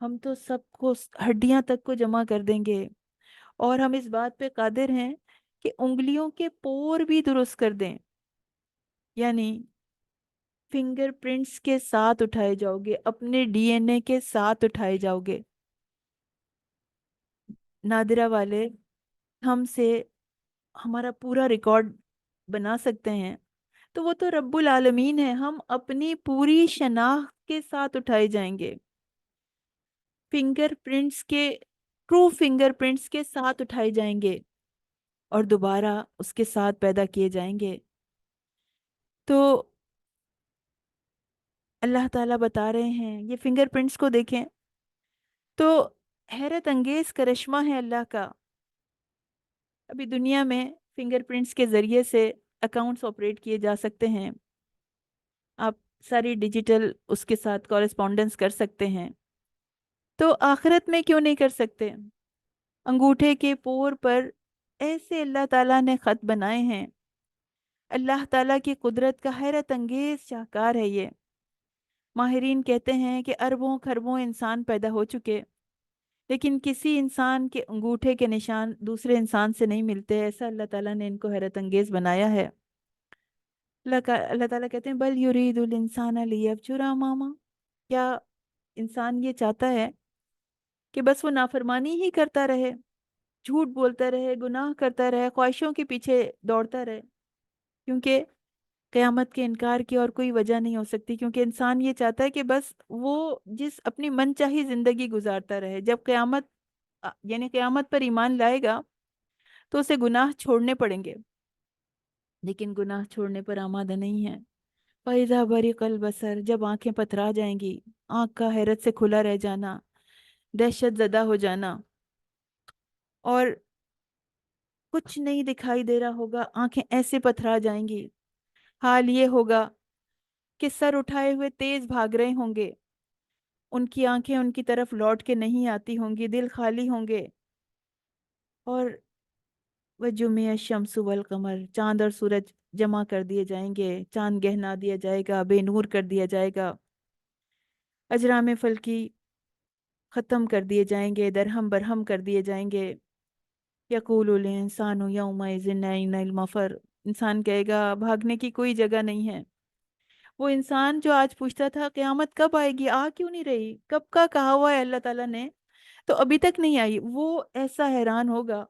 ہم تو سب کو، ہڈیاں تک کو جمع کر دیں گے، اور ہم اس بات پہ قادر ہیں کہ انگلیوں کے پور بھی درست کر دیں، یعنی فنگر پرنٹس کے ساتھ اٹھائے جاؤ گے، اپنے ڈی این اے کے ساتھ اٹھائے جاؤ گے۔ نادرہ والے ہم سے ہمارا پورا ریکارڈ بنا سکتے ہیں، تو وہ تو رب العالمین ہے، ہم اپنی پوری شناخت کے ساتھ اٹھائے جائیں گے، فنگر پرنٹس کے، ٹرو فنگر پرنٹس کے ساتھ اٹھائے جائیں گے، اور دوبارہ اس کے ساتھ پیدا کیے جائیں گے۔ تو اللہ تعالیٰ بتا رہے ہیں، یہ فنگر پرنٹس کو دیکھیں تو حیرت انگیز کرشمہ ہے اللہ کا۔ ابھی دنیا میں فنگر پرنٹس کے ذریعے سے اکاؤنٹس آپریٹ کیے جا سکتے ہیں، آپ ساری ڈیجیٹل اس کے ساتھ کورسپونڈنس کر سکتے ہیں، تو آخرت میں کیوں نہیں کر سکتے؟ انگوٹھے کے پور پر ایسے اللہ تعالیٰ نے خط بنائے ہیں، اللہ تعالیٰ کی قدرت کا حیرت انگیز شاہکار ہے یہ۔ ماہرین کہتے ہیں کہ اربوں خربوں انسان پیدا ہو چکے، لیکن کسی انسان کے انگوٹھے کے نشان دوسرے انسان سے نہیں ملتے، ایسا اللہ تعالیٰ نے ان کو حیرت انگیز بنایا ہے۔ اللہ تعالیٰ کہتے ہیں بل یرید الانسان لیفجر اماما، کیا انسان یہ چاہتا ہے کہ بس وہ نافرمانی ہی کرتا رہے، جھوٹ بولتا رہے، گناہ کرتا رہے، خواہشوں کے پیچھے دوڑتا رہے؟ کیونکہ قیامت کے انکار کی اور کوئی وجہ نہیں ہو سکتی، کیونکہ انسان یہ چاہتا ہے کہ بس وہ جس اپنی من چاہی زندگی گزارتا رہے۔ جب یعنی قیامت پر ایمان لائے گا تو اسے گناہ چھوڑنے پڑیں گے، لیکن گناہ چھوڑنے پر آمادہ نہیں ہے۔ فَإِذَا بَرِقَ الْبَصَرُ، جب آنکھیں پتھرا جائیں گی، آنکھ کا حیرت سے کھلا رہ جانا، دہشت زدہ ہو جانا، اور کچھ نہیں دکھائی دے رہا ہوگا، آنکھیں ایسے پتھرا جائیں گی، حال یہ ہوگا کہ سر اٹھائے ہوئے تیز بھاگ رہے ہوں گے، ان کی آنکھیں ان کی طرف لوٹ کے نہیں آتی ہوں گی، دل خالی ہوں گے۔ اور وَجُمِعَ الشَّمْسُ وَالْقَمَرُ، چاند اور سورج جمع کر دیے جائیں گے، چاند گہنا دیا جائے گا، بے نور کر دیا جائے گا، اجرام فلکی ختم کر دیے جائیں گے، درہم برہم کر دیے جائیں گے۔ یقول الانسان یومئذ این المفر، انسان کہے گا بھاگنے کی کوئی جگہ نہیں ہے۔ وہ انسان جو آج پوچھتا تھا قیامت کب آئے گی، آ کیوں نہیں رہی، کب کا کہا ہوا ہے اللہ تعالیٰ نے تو ابھی تک نہیں آئی، وہ ایسا حیران ہوگا،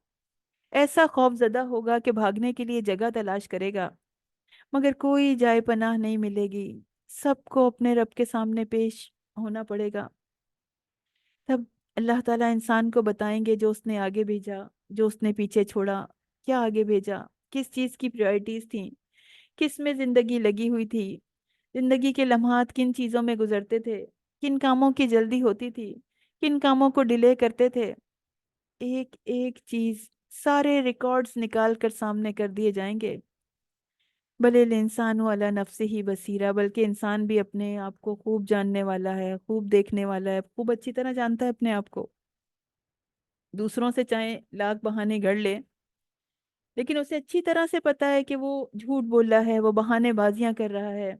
ایسا خوف زدہ ہوگا کہ بھاگنے کے لیے جگہ تلاش کرے گا، مگر کوئی جائے پناہ نہیں ملے گی، سب کو اپنے رب کے سامنے پیش ہونا پڑے گا۔ تب اللہ تعالیٰ انسان کو بتائیں گے جو اس نے آگے بھیجا، جو اس نے پیچھے چھوڑا، کیا آگے بھیجا، کس چیز کی پرائرٹیز تھیں، کس میں زندگی لگی ہوئی تھی، زندگی کے لمحات کن چیزوں میں گزرتے تھے، کن کاموں کی جلدی ہوتی تھی، کن کاموں کو ڈیلے کرتے تھے، ایک ایک چیز، سارے ریکارڈز نکال کر سامنے کر دیے جائیں گے۔ بل الانسان علی نفسہ بصیرہ، بلکہ انسان بھی اپنے آپ کو خوب جاننے والا ہے، خوب دیکھنے والا ہے، خوب اچھی طرح جانتا ہے اپنے آپ کو۔ دوسروں سے چاہے لاکھ بہانے گھڑ لے، لیکن اسے اچھی طرح سے پتا ہے کہ وہ جھوٹ بول رہا ہے، وہ بہانے بازیاں کر رہا ہے۔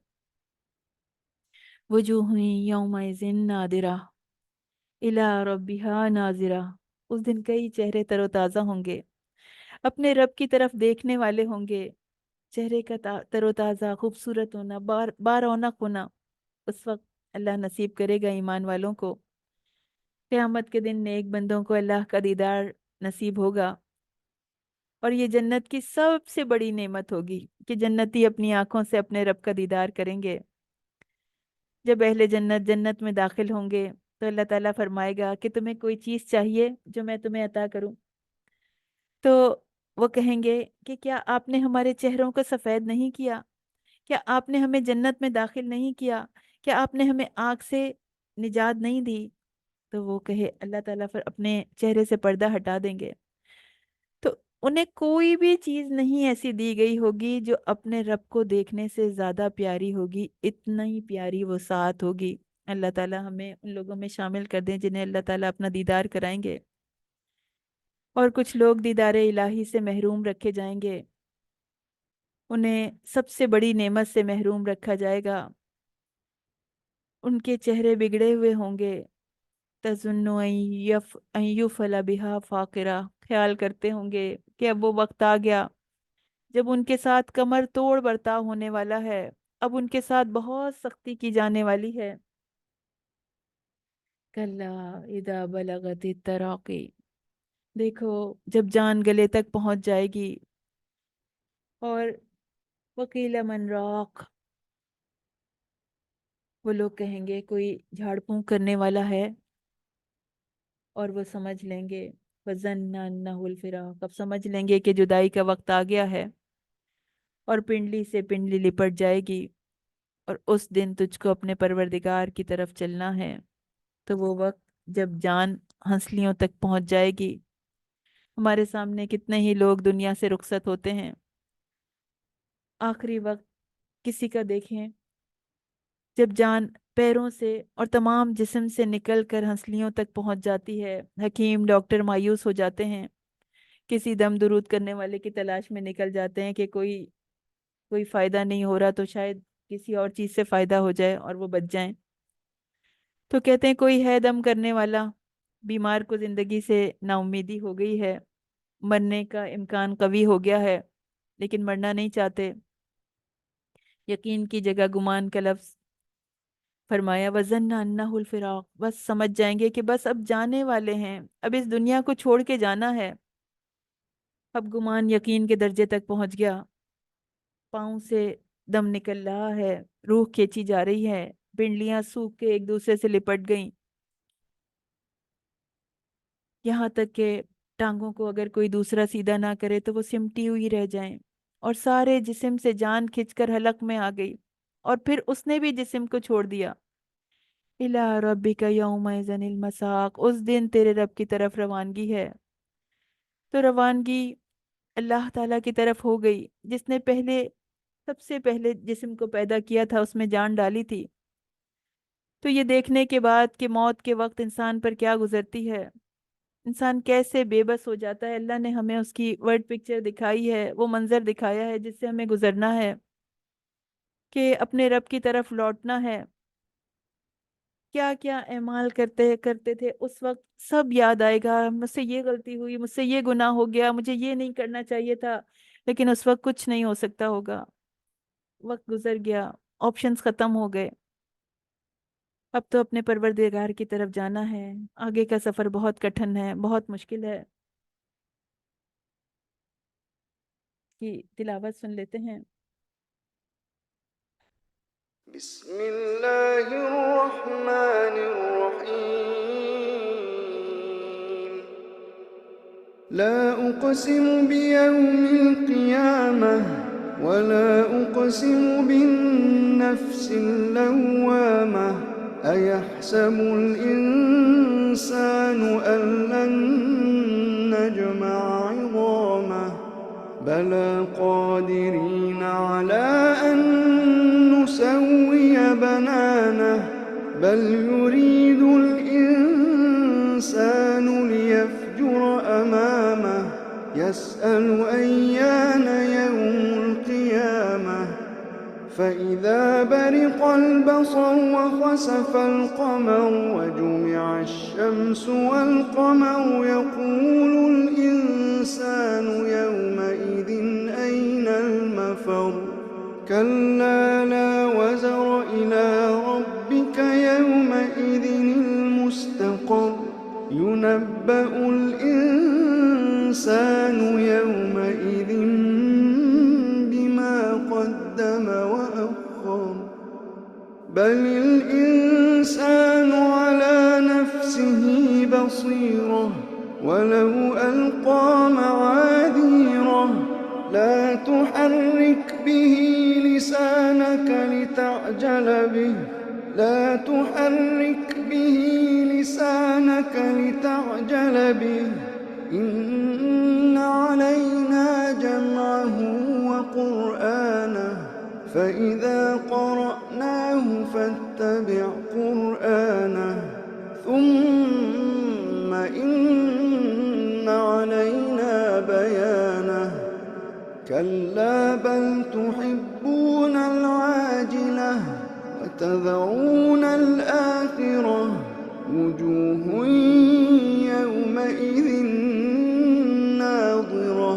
وجوہ یومئذ نادرہ الی ربہا ناظرہ، اس دن کئی چہرے تر و تازہ ہوں گے، اپنے رب کی طرف دیکھنے والے ہوں گے، چہرے کا تر و تازہ، خوبصورت ہونا، بار رونق ہونا اس وقت اللہ نصیب کرے گا ایمان والوں کو۔ قیامت کے دن نیک بندوں کو اللہ کا دیدار نصیب ہوگا، اور یہ جنت کی سب سے بڑی نعمت ہوگی کہ جنتی اپنی آنکھوں سے اپنے رب کا دیدار کریں گے۔ جب اہل جنت جنت میں داخل ہوں گے تو اللہ تعالیٰ فرمائے گا کہ تمہیں کوئی چیز چاہیے جو میں تمہیں عطا کروں؟ تو وہ کہیں گے کہ کیا آپ نے ہمارے چہروں کو سفید نہیں کیا؟ کیا آپ نے ہمیں جنت میں داخل نہیں کیا؟ کیا آپ نے ہمیں آگ سے نجات نہیں دی؟ تو وہ کہے اللہ تعالیٰ پھر اپنے چہرے سے پردہ ہٹا دیں گے، تو انہیں کوئی بھی چیز نہیں ایسی دی گئی ہوگی جو اپنے رب کو دیکھنے سے زیادہ پیاری ہوگی، اتنا ہی پیاری وہ ساتھ ہوگی۔ اللہ تعالیٰ ہمیں ان لوگوں میں شامل کر دیں جنہیں اللہ تعالیٰ اپنا دیدار کرائیں گے۔ اور کچھ لوگ دیدار الہی سے محروم رکھے جائیں گے، انہیں سب سے بڑی نعمت سے محروم رکھا جائے گا، ان کے چہرے بگڑے ہوئے ہوں گے۔ تظن ان یفعل بها فاقرہ، خیال کرتے ہوں گے کہ اب وہ وقت آ گیا جب ان کے ساتھ کمر توڑ برتاؤ ہونے والا ہے، اب ان کے ساتھ بہت سختی کی جانے والی ہے۔ کلا اذا بلغت التراقی، دیکھو جب جان گلے تک پہنچ جائے گی، اور وکیل من راق، وہ لوگ کہیں گے کوئی جھاڑ پھونک کرنے والا ہے، اور وہ سمجھ لیں گے وَظَنَّ أَنَّهُ الْفِرَاقُ، اب سمجھ لیں گے کہ جدائی کا وقت آ گیا ہے، اور پنڈلی سے پنڈلی لپٹ جائے گی، اور اس دن تجھ کو اپنے پروردگار کی طرف چلنا ہے۔ تو وہ وقت جب جان ہنسلیوں تک پہنچ جائے گی، ہمارے سامنے کتنے ہی لوگ دنیا سے رخصت ہوتے ہیں، آخری وقت کسی کا دیکھیں جب جان پیروں سے اور تمام جسم سے نکل کر ہنسلیوں تک پہنچ جاتی ہے، حکیم ڈاکٹر مایوس ہو جاتے ہیں، کسی دم درود کرنے والے کی تلاش میں نکل جاتے ہیں کہ کوئی فائدہ نہیں ہو رہا، تو شاید کسی اور چیز سے فائدہ ہو جائے اور وہ بچ جائیں۔ تو کہتے ہیں کوئی ہے دم کرنے والا، بیمار کو زندگی سے نا امیدی ہو گئی ہے، مرنے کا امکان قوی ہو گیا ہے، لیکن مرنا نہیں چاہتے، یقین کی جگہ گمان کا لفظ فرمایا وَظَنَّ أَنَّهُ الْفِرَاقُ، بس سمجھ جائیں گے کہ بس اب جانے والے ہیں، اب اس دنیا کو چھوڑ کے جانا ہے۔ اب گمان یقین کے درجے تک پہنچ گیا، پاؤں سے دم نکل رہا ہے، روح کھینچی جا رہی ہے، پنڈلیاں سوکھ کے ایک دوسرے سے لپٹ گئیں، یہاں تک کہ ٹانگوں کو اگر کوئی دوسرا سیدھا نہ کرے تو وہ سمٹی ہوئی رہ جائیں، اور سارے جسم سے جان کھنچ کر حلق میں آ گئی، اور پھر اس نے بھی جسم کو چھوڑ دیا۔ الى ربک یومئذ المساق، اس دن تیرے رب کی طرف روانگی ہے۔ تو روانگی اللہ تعالیٰ کی طرف ہو گئی، جس نے سب سے پہلے جسم کو پیدا کیا تھا، اس میں جان ڈالی تھی۔ تو یہ دیکھنے کے بعد کہ موت کے وقت انسان پر کیا گزرتی ہے، انسان کیسے بے بس ہو جاتا ہے، اللہ نے ہمیں اس کی ورڈ پکچر دکھائی ہے، وہ منظر دکھایا ہے جس سے ہمیں گزرنا ہے، کہ اپنے رب کی طرف لوٹنا ہے۔ کیا کیا اعمال کرتے تھے اس وقت سب یاد آئے گا، مجھ سے یہ غلطی ہوئی، مجھ سے یہ گناہ ہو گیا، مجھے یہ نہیں کرنا چاہیے تھا، لیکن اس وقت کچھ نہیں ہو سکتا ہوگا، وقت گزر گیا، آپشنز ختم ہو گئے، اب تو اپنے پروردگار کی طرف جانا ہے، آگے کا سفر بہت کٹھن ہے، بہت مشکل ہے۔ کی تلاوت سن لیتے ہیں۔ بسم اللہ الرحمن الرحیم لا اقسم بیوم القیامہ ولا اقسم بالنفس اللوامہ ایحسب الانسان ان لن نجمع عظامہ بلى قادرين على أن نسوي بنانه بل يريد الإنسان ليفجر أمامه يسأل أيان يوم القيامة فإذا برق البصر وخسف القمر وجمع الشمس والقمر يقول الإنسان يومئذ أين المفر كلا لا وزر إلى ربك يومئذ المستقر ينبأ الإنسان يومئذ بما قدم وأخر بل الإنسان على نفسه بصيرة ولو ألقى معاذيره لا تحرك به لسانك لتعجل به لا تحرك به لسانك لتعجل به إن علينا جمعه وقرآنه فإذا قرأناه فاتبع قرآنه ثم إن علينا بيانه كلا بل تحبون العاجلة وتذرون الآخرة وجوه يومئذ ناظرة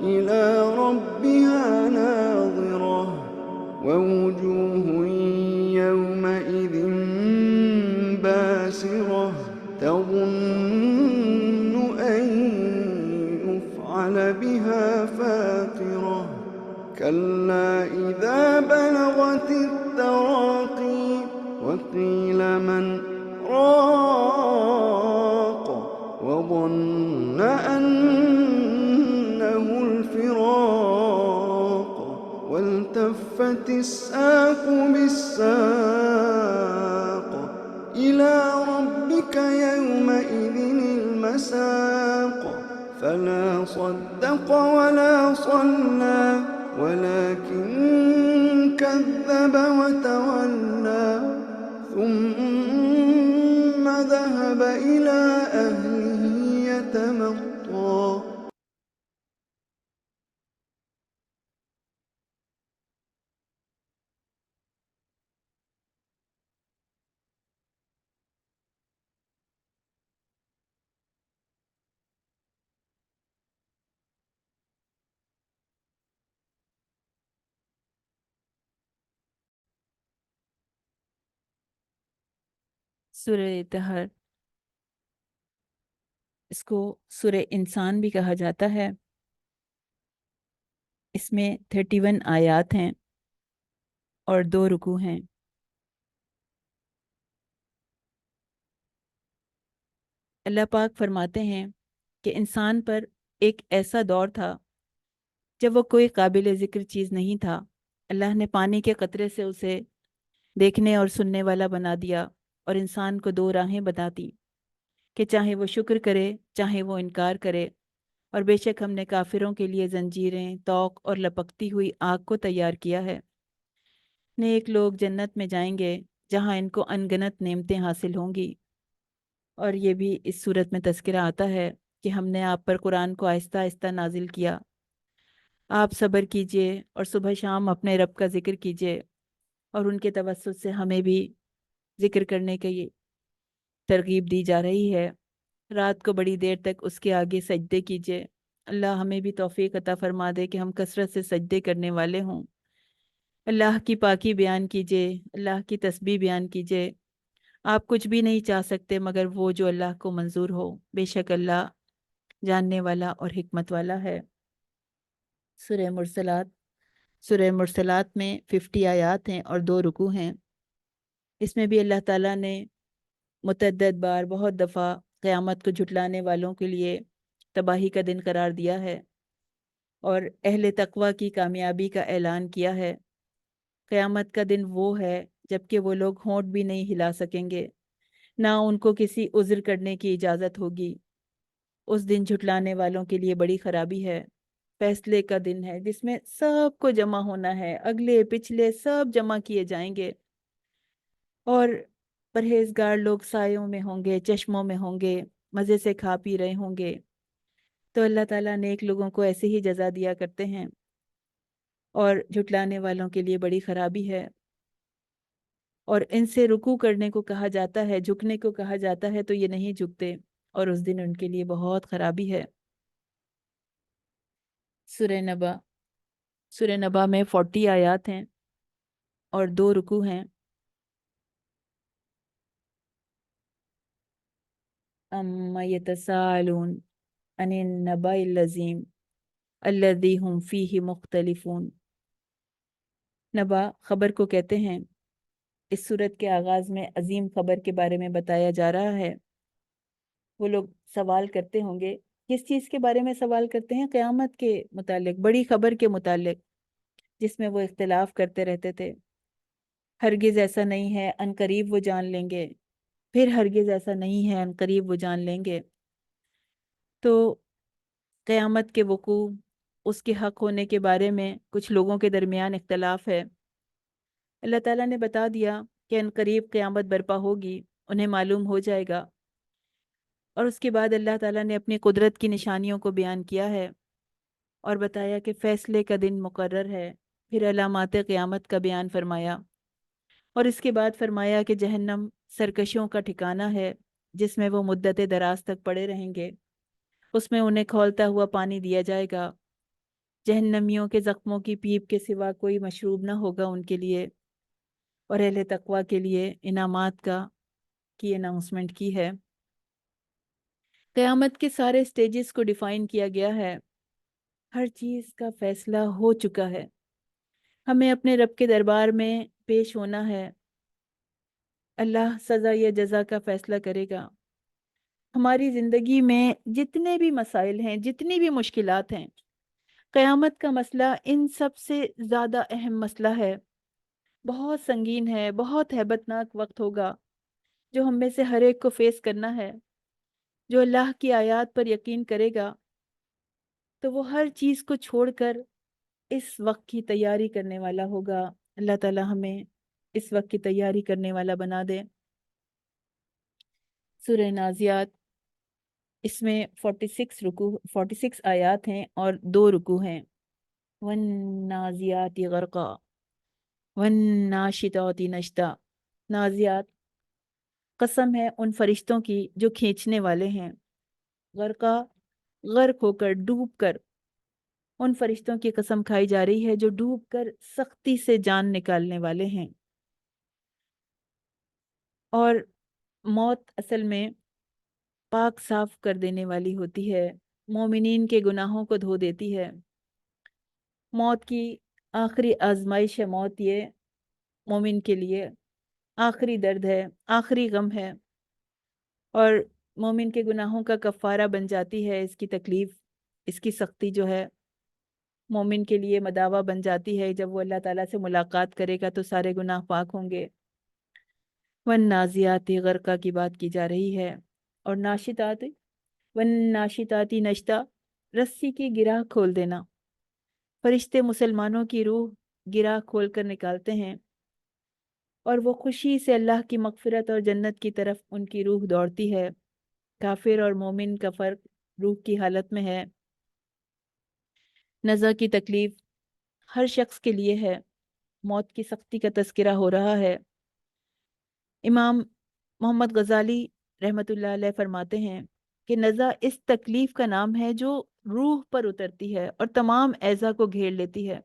إلى ربها ناظرة ووجوه يومئذ باسرة تظن أن يفعل بها فاقرة كلا إذا بلغت التراقي وقيل من راق وظن أنه الفراق والتفت الساق بالساق إلى ربك يومئذ المساق فلا صدق ولا صلى ولكن كذب وتولى ثم ذهب إلى أهله يتمطى سورہ طہر، اس کو سورہ انسان بھی کہا جاتا ہے۔ اس میں 31 آیات ہیں اور 2 رکوع ہیں۔ اللہ پاک فرماتے ہیں کہ انسان پر ایک ایسا دور تھا جب وہ کوئی قابل ذکر چیز نہیں تھا۔ اللہ نے پانی کے قطرے سے اسے دیکھنے اور سننے والا بنا دیا اور انسان کو 2 راہیں بتا دی کہ چاہے وہ شکر کرے چاہے وہ انکار کرے، اور بے شک ہم نے کافروں کے لیے زنجیریں، طوق اور لپکتی ہوئی آگ کو تیار کیا ہے۔ نیک لوگ جنت میں جائیں گے جہاں ان کو ان گنت نعمتیں حاصل ہوں گی۔ اور یہ بھی اس صورت میں تذکرہ آتا ہے کہ ہم نے آپ پر قرآن کو آہستہ آہستہ نازل کیا، آپ صبر کیجئے اور صبح شام اپنے رب کا ذکر کیجئے، اور ان کے توسط سے ہمیں بھی ذکر کرنے کی ترغیب دی جا رہی ہے۔ رات کو بڑی دیر تک اس کے آگے سجدے کیجئے۔ اللہ ہمیں بھی توفیق عطا فرما دے کہ ہم کثرت سے سجدے کرنے والے ہوں۔ اللہ کی پاکی بیان کیجئے، اللہ کی تسبیح بیان کیجئے۔ آپ کچھ بھی نہیں چاہ سکتے مگر وہ جو اللہ کو منظور ہو، بے شک اللہ جاننے والا اور حکمت والا ہے۔ سورہ مرسلات، سورہ مرسلات میں 50 آیات ہیں اور 2 رکوع ہیں۔ اس میں بھی اللہ تعالیٰ نے متعدد بار بہت دفعہ قیامت کو جھٹلانے والوں کے لیے تباہی کا دن قرار دیا ہے اور اہل تقوی کی کامیابی کا اعلان کیا ہے۔ قیامت کا دن وہ ہے جبکہ وہ لوگ ہونٹ بھی نہیں ہلا سکیں گے، نہ ان کو کسی عذر کرنے کی اجازت ہوگی۔ اس دن جھٹلانے والوں کے لیے بڑی خرابی ہے۔ فیصلے کا دن ہے جس میں سب کو جمع ہونا ہے، اگلے پچھلے سب جمع کیے جائیں گے، اور پرہیزگار لوگ سایوں میں ہوں گے، چشموں میں ہوں گے، مزے سے کھا پی رہے ہوں گے۔ تو اللہ تعالیٰ نیک لوگوں کو ایسے ہی جزا دیا کرتے ہیں، اور جھٹلانے والوں کے لیے بڑی خرابی ہے۔ اور ان سے رکوع کرنے کو کہا جاتا ہے، جھکنے کو کہا جاتا ہے، تو یہ نہیں جھکتے، اور اس دن ان کے لیے بہت خرابی ہے۔ سورہ نبا، سورہ نبا میں 40 آیات ہیں اور 2 رکوع ہیں۔ اما یتساءلون عن النبأ العظیم الذی هم فیہ مختلفون۔ نبا خبر کو کہتے ہیں اس صورت کے آغاز میں عظیم خبر کے بارے میں بتایا جا رہا ہے۔ وہ لوگ سوال کرتے ہوں گے، کس چیز کے بارے میں سوال کرتے ہیں؟ قیامت کے متعلق، بڑی خبر کے متعلق، جس میں وہ اختلاف کرتے رہتے تھے۔ ہرگز ایسا نہیں ہے، ان قریب وہ جان لیں گے، پھر ہرگز ایسا نہیں ہے، ان قریب وہ جان لیں گے۔ تو قیامت کے وقوع، اس کے حق ہونے کے بارے میں کچھ لوگوں کے درمیان اختلاف ہے۔ اللہ تعالیٰ نے بتا دیا کہ ان قریب قیامت برپا ہوگی، انہیں معلوم ہو جائے گا۔ اور اس کے بعد اللہ تعالیٰ نے اپنی قدرت کی نشانیوں کو بیان کیا ہے اور بتایا کہ فیصلے کا دن مقرر ہے۔ پھر علامات قیامت کا بیان فرمایا، اور اس کے بعد فرمایا کہ جہنم سرکشوں کا ٹھکانہ ہے، جس میں وہ مدت دراز تک پڑے رہیں گے۔ اس میں انہیں کھولتا ہوا پانی دیا جائے گا۔ جہنمیوں کے زخموں کی پیپ کے سوا کوئی مشروب نہ ہوگا ان کے لیے، اور اہل تقوی کے لیے انعامات کی اناؤنسمنٹ کی ہے۔ قیامت کے سارے سٹیجز کو ڈیفائن کیا گیا ہے، ہر چیز کا فیصلہ ہو چکا ہے۔ ہمیں اپنے رب کے دربار میں پیش ہونا ہے، اللہ سزا یا جزا کا فیصلہ کرے گا۔ ہماری زندگی میں جتنے بھی مسائل ہیں، جتنی بھی مشکلات ہیں، قیامت کا مسئلہ ان سب سے زیادہ اہم مسئلہ ہے، بہت سنگین ہے، بہت ہیبتناک وقت ہوگا جو ہم میں سے ہر ایک کو فیس کرنا ہے۔ جو اللہ کی آیات پر یقین کرے گا تو وہ ہر چیز کو چھوڑ کر اس وقت کی تیاری کرنے والا ہوگا۔ اللہ تعالی ہمیں اس وقت کی تیاری کرنے والا بنا دے۔ سورہ نازیات، اس میں 46 آیات ہیں اور 2 رکوع ہیں۔ وَالنَّازِعَاتِ غَرْقًا وَالنَّاشِطَاتِ نَشْطًا۔ نازیات قسم ہے ان فرشتوں کی جو کھینچنے والے ہیں، غرقہ غرق ہو کر، ڈوب کر، ان فرشتوں کی قسم کھائی جا رہی ہے جو ڈوب کر سختی سے جان نکالنے والے ہیں۔ اور موت اصل میں پاک صاف کر دینے والی ہوتی ہے، مومنین کے گناہوں کو دھو دیتی ہے۔ موت کی آخری آزمائش ہے موت، یہ مومن کے لیے آخری درد ہے، آخری غم ہے، اور مومن کے گناہوں کا کفارہ بن جاتی ہے۔ اس کی تکلیف، اس کی سختی جو ہے مومن کے لیے مداوا بن جاتی ہے۔ جب وہ اللہ تعالیٰ سے ملاقات کرے گا تو سارے گناہ پاک ہوں گے۔ والنازعات غرقہ کی بات کی جا رہی ہے، اور ناشطات، والناشطات نشطا، رسی کی گرہ کھول دینا۔ فرشتے مسلمانوں کی روح گرہ کھول کر نکالتے ہیں، اور وہ خوشی سے اللہ کی مغفرت اور جنت کی طرف ان کی روح دوڑتی ہے۔ کافر اور مومن کا فرق روح کی حالت میں ہے۔ نزع کی تکلیف ہر شخص کے لیے ہے، موت کی سختی کا تذکرہ ہو رہا ہے۔ امام محمد غزالی رحمۃ اللہ علیہ فرماتے ہیں کہ نزع اس تکلیف کا نام ہے جو روح پر اترتی ہے اور تمام اعضاء کو گھیر لیتی ہے،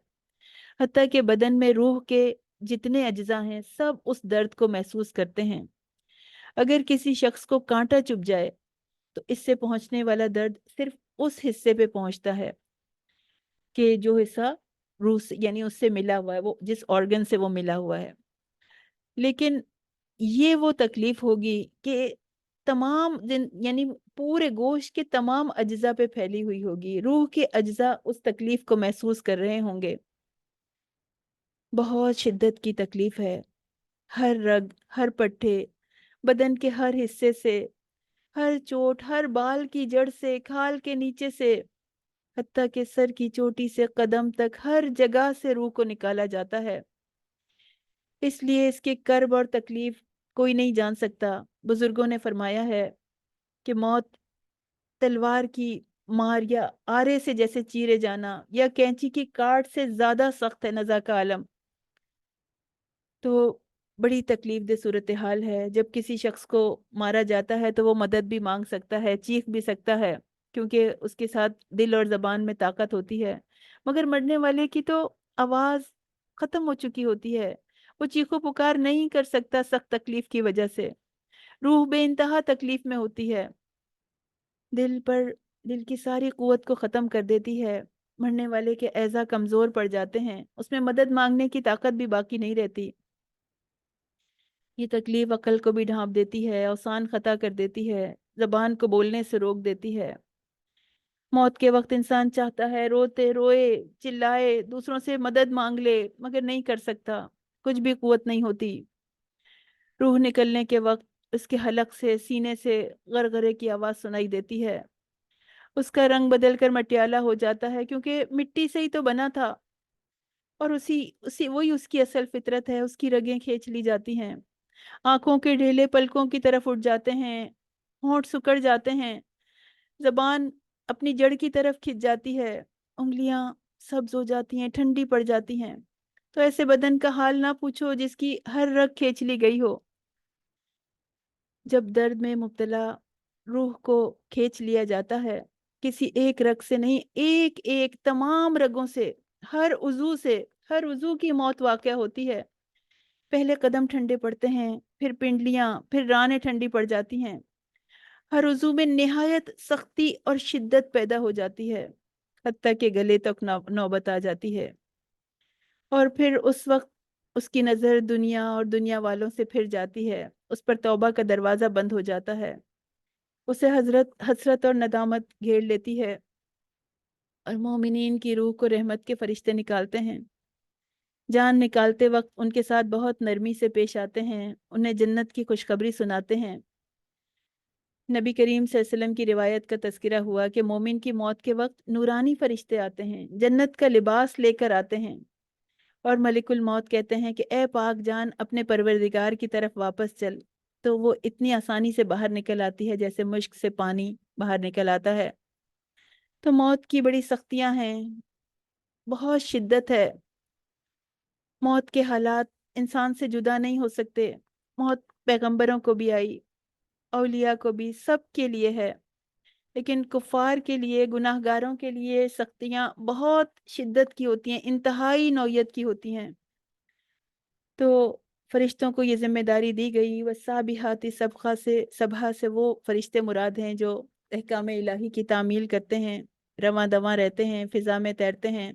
حتیٰ کہ بدن میں روح کے جتنے اجزاء ہیں سب اس درد کو محسوس کرتے ہیں۔ اگر کسی شخص کو کانٹا چبھ جائے تو اس سے پہنچنے والا درد صرف اس حصے پہ پہنچتا ہے کہ جو حصہ روح سے، یعنی اس سے ملا ہوا ہے، وہ جس آرگن سے وہ ملا ہوا ہے۔ لیکن یہ وہ تکلیف ہوگی کہ تمام یعنی پورے گوشت کے تمام اجزاء پہ پھیلی ہوئی ہوگی، روح کے اجزاء اس تکلیف کو محسوس کر رہے ہوں گے۔ بہت شدت کی تکلیف ہے، ہر رگ، ہر پٹھے، بدن کے ہر حصے سے، ہر چوٹ، ہر بال کی جڑ سے، کھال کے نیچے سے، حتیٰ کہ سر کی چوٹی سے قدم تک ہر جگہ سے روح کو نکالا جاتا ہے۔ اس لیے اس کے کرب اور تکلیف کوئی نہیں جان سکتا۔ بزرگوں نے فرمایا ہے کہ موت تلوار کی مار یا آرے سے جیسے چیرے جانا یا کینچی کی کاٹ سے زیادہ سخت ہے نزا کا عالم۔ تو بڑی تکلیف دہ صورتحال ہے۔ جب کسی شخص کو مارا جاتا ہے تو وہ مدد بھی مانگ سکتا ہے، چیخ بھی سکتا ہے، کیونکہ اس کے ساتھ دل اور زبان میں طاقت ہوتی ہے، مگر مرنے والے کی تو آواز ختم ہو چکی ہوتی ہے، وہ چیخو پکار نہیں کر سکتا سخت تکلیف کی وجہ سے۔ روح بے انتہا تکلیف میں ہوتی ہے، دل کی ساری قوت کو ختم کر دیتی ہے، مرنے والے کے اعضاء کمزور پڑ جاتے ہیں، اس میں مدد مانگنے کی طاقت بھی باقی نہیں رہتی۔ یہ تکلیف عقل کو بھی ڈھانپ دیتی ہے، اوسان خطا کر دیتی ہے، زبان کو بولنے سے روک دیتی ہے۔ موت کے وقت انسان چاہتا ہے روتے روئے، چلائے، دوسروں سے مدد مانگ لے، مگر نہیں کر سکتا، کچھ بھی قوت نہیں ہوتی۔ روح نکلنے کے وقت اس کے حلق سے، سینے سے غرغرے کی آواز سنائی دیتی ہے۔ اس کا رنگ بدل کر مٹیالہ ہو جاتا ہے، کیونکہ مٹی سے ہی تو بنا تھا، اور وہی اس کی اصل فطرت ہے۔ اس کی رگیں کھینچ لی جاتی ہیں، آنکھوں کے ڈھیلے پلکوں کی طرف اٹھ جاتے ہیں، ہونٹ سکڑ جاتے ہیں، زبان اپنی جڑ کی طرف کھنچ جاتی ہے، انگلیاں سبز ہو جاتی ہیں، ٹھنڈی پڑ جاتی ہیں۔ تو ایسے بدن کا حال نہ پوچھو جس کی ہر رگ کھینچ لی گئی ہو۔ جب درد میں مبتلا روح کو کھینچ لیا جاتا ہے، کسی ایک رگ سے نہیں، ایک ایک تمام رگوں سے، ہر عضو کی موت واقع ہوتی ہے۔ پہلے قدم ٹھنڈے پڑتے ہیں، پھر پنڈلیاں، پھر رانیں ٹھنڈی پڑ جاتی ہیں، ہر عضو میں نہایت سختی اور شدت پیدا ہو جاتی ہے، حتیٰ کہ گلے تک نوبت آ جاتی ہے۔ اور پھر اس وقت اس کی نظر دنیا اور دنیا والوں سے پھر جاتی ہے، اس پر توبہ کا دروازہ بند ہو جاتا ہے، اسے حسرت اور ندامت گھیر لیتی ہے، اور مومنین کی روح کو رحمت کے فرشتے نکالتے ہیں۔ جان نکالتے وقت ان کے ساتھ بہت نرمی سے پیش آتے ہیں، انہیں جنت کی خوشخبری سناتے ہیں۔ نبی کریم صلی اللہ علیہ وسلم کی روایت کا تذکرہ ہوا کہ مومن کی موت کے وقت نورانی فرشتے آتے ہیں، جنت کا لباس لے کر آتے ہیں، اور ملک الموت کہتے ہیں کہ اے پاک جان، اپنے پروردگار کی طرف واپس چل، تو وہ اتنی آسانی سے باہر نکل آتی ہے جیسے مشک سے پانی باہر نکل آتا ہے۔ تو موت کی بڑی سختیاں ہیں، بہت شدت ہے۔ موت کے حالات انسان سے جدا نہیں ہو سکتے۔ موت پیغمبروں کو بھی آئی، اولیاء کو بھی، سب کے لیے ہے، لیکن کفار کے لیے، گناہ گاروں کے لیے سختیاں بہت شدت کی ہوتی ہیں، انتہائی نوعیت کی ہوتی ہیں۔ تو فرشتوں کو یہ ذمہ داری دی گئی، والسابحات سبحہ سے وہ فرشتے مراد ہیں جو احکام الہی کی تعمیل کرتے ہیں، رواں دواں رہتے ہیں، فضا میں تیرتے ہیں۔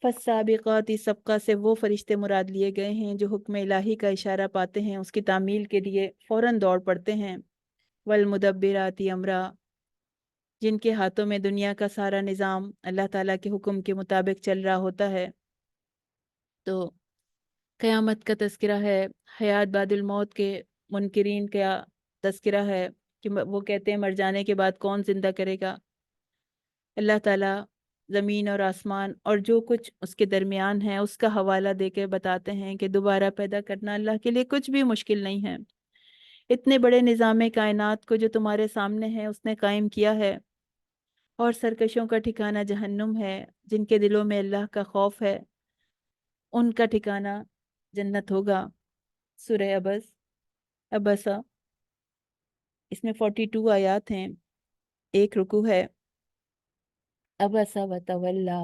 فالسابقات سبقہ سے وہ فرشتے مراد لیے گئے ہیں جو حکم الہی کا اشارہ پاتے ہیں، اس کی تعمیل کے لیے فوراً دوڑ پڑتے ہیں۔ والمدبرات امرا، جن کے ہاتھوں میں دنیا کا سارا نظام اللہ تعالیٰ کے حکم کے مطابق چل رہا ہوتا ہے۔ تو قیامت کا تذکرہ ہے، حیات بعد الموت کے منکرین کا تذکرہ ہے کہ وہ کہتے ہیں مر جانے کے بعد کون زندہ کرے گا؟ اللہ تعالیٰ زمین اور آسمان اور جو کچھ اس کے درمیان ہے اس کا حوالہ دے کے بتاتے ہیں کہ دوبارہ پیدا کرنا اللہ کے لیے کچھ بھی مشکل نہیں ہے۔ اتنے بڑے نظام کائنات کو جو تمہارے سامنے ہے اس نے قائم کیا ہے، اور سرکشوں کا ٹھکانہ جہنم ہے، جن کے دلوں میں اللہ کا خوف ہے ان کا ٹھکانہ جنت ہوگا۔ سورہ ابسا، اس میں 42 آیات ہیں، ایک رکوع ہے۔ ابسا وتولا،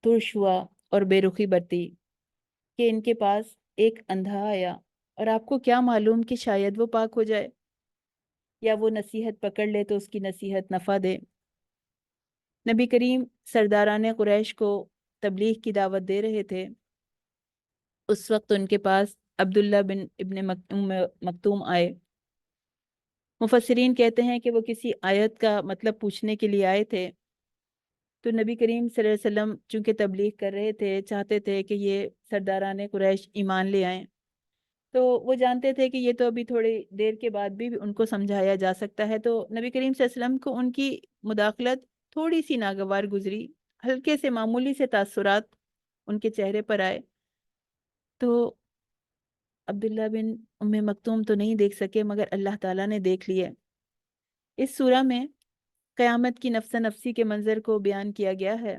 ترش ہوا اور بے رخی برتی کہ ان کے پاس ایک اندھا آیا، اور آپ کو کیا معلوم کہ شاید وہ پاک ہو جائے، یا وہ نصیحت پکڑ لے تو اس کی نصیحت نفع دے۔ نبی کریم سرداران قریش کو تبلیغ کی دعوت دے رہے تھے، اس وقت ان کے پاس عبداللہ بن ابن مکتوم آئے۔ مفسرین کہتے ہیں کہ وہ کسی آیت کا مطلب پوچھنے کے لیے آئے تھے، تو نبی کریم صلی اللہ علیہ وسلم چونکہ تبلیغ کر رہے تھے، چاہتے تھے کہ یہ سرداران قریش ایمان لے آئیں، تو وہ جانتے تھے کہ یہ تو ابھی تھوڑی دیر کے بعد بھی ان کو سمجھایا جا سکتا ہے، تو نبی کریم صلی اللہ علیہ وسلم کو ان کی مداخلت تھوڑی سی ناگوار گزری، ہلکے سے معمولی سے تاثرات ان کے چہرے پر آئے۔ تو عبداللہ بن مکتوم تو نہیں دیکھ سکے، مگر اللہ تعالیٰ نے دیکھ لیے۔ اس سورہ میں قیامت کی نفسا نفسی کے منظر کو بیان کیا گیا ہے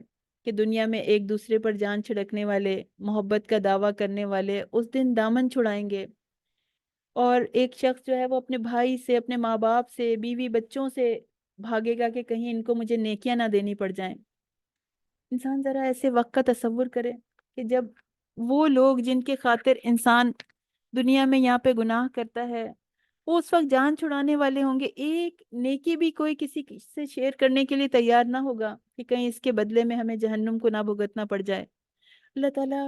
کہ دنیا میں ایک دوسرے پر جان چھڑکنے والے، محبت کا دعویٰ کرنے والے اس دن دامن چھڑائیں گے، اور ایک شخص جو ہے وہ اپنے بھائی سے، اپنے ماں باپ سے، بیوی بچوں سے بھاگے گا کہ کہیں ان کو مجھے نیکیاں نہ دینی پڑ جائیں۔ انسان ذرا ایسے وقت کا تصور کرے کہ جب وہ لوگ جن کے خاطر انسان دنیا میں یہاں پہ گناہ کرتا ہے، وہ اس وقت جان چھڑانے والے ہوں گے، ایک نیکی بھی کوئی کسی سے شیئر کرنے کے لیے تیار نہ ہوگا کہ کہیں اس کے بدلے میں ہمیں جہنم کو نہ بھگتنا پڑ جائے۔ اللہ تعالیٰ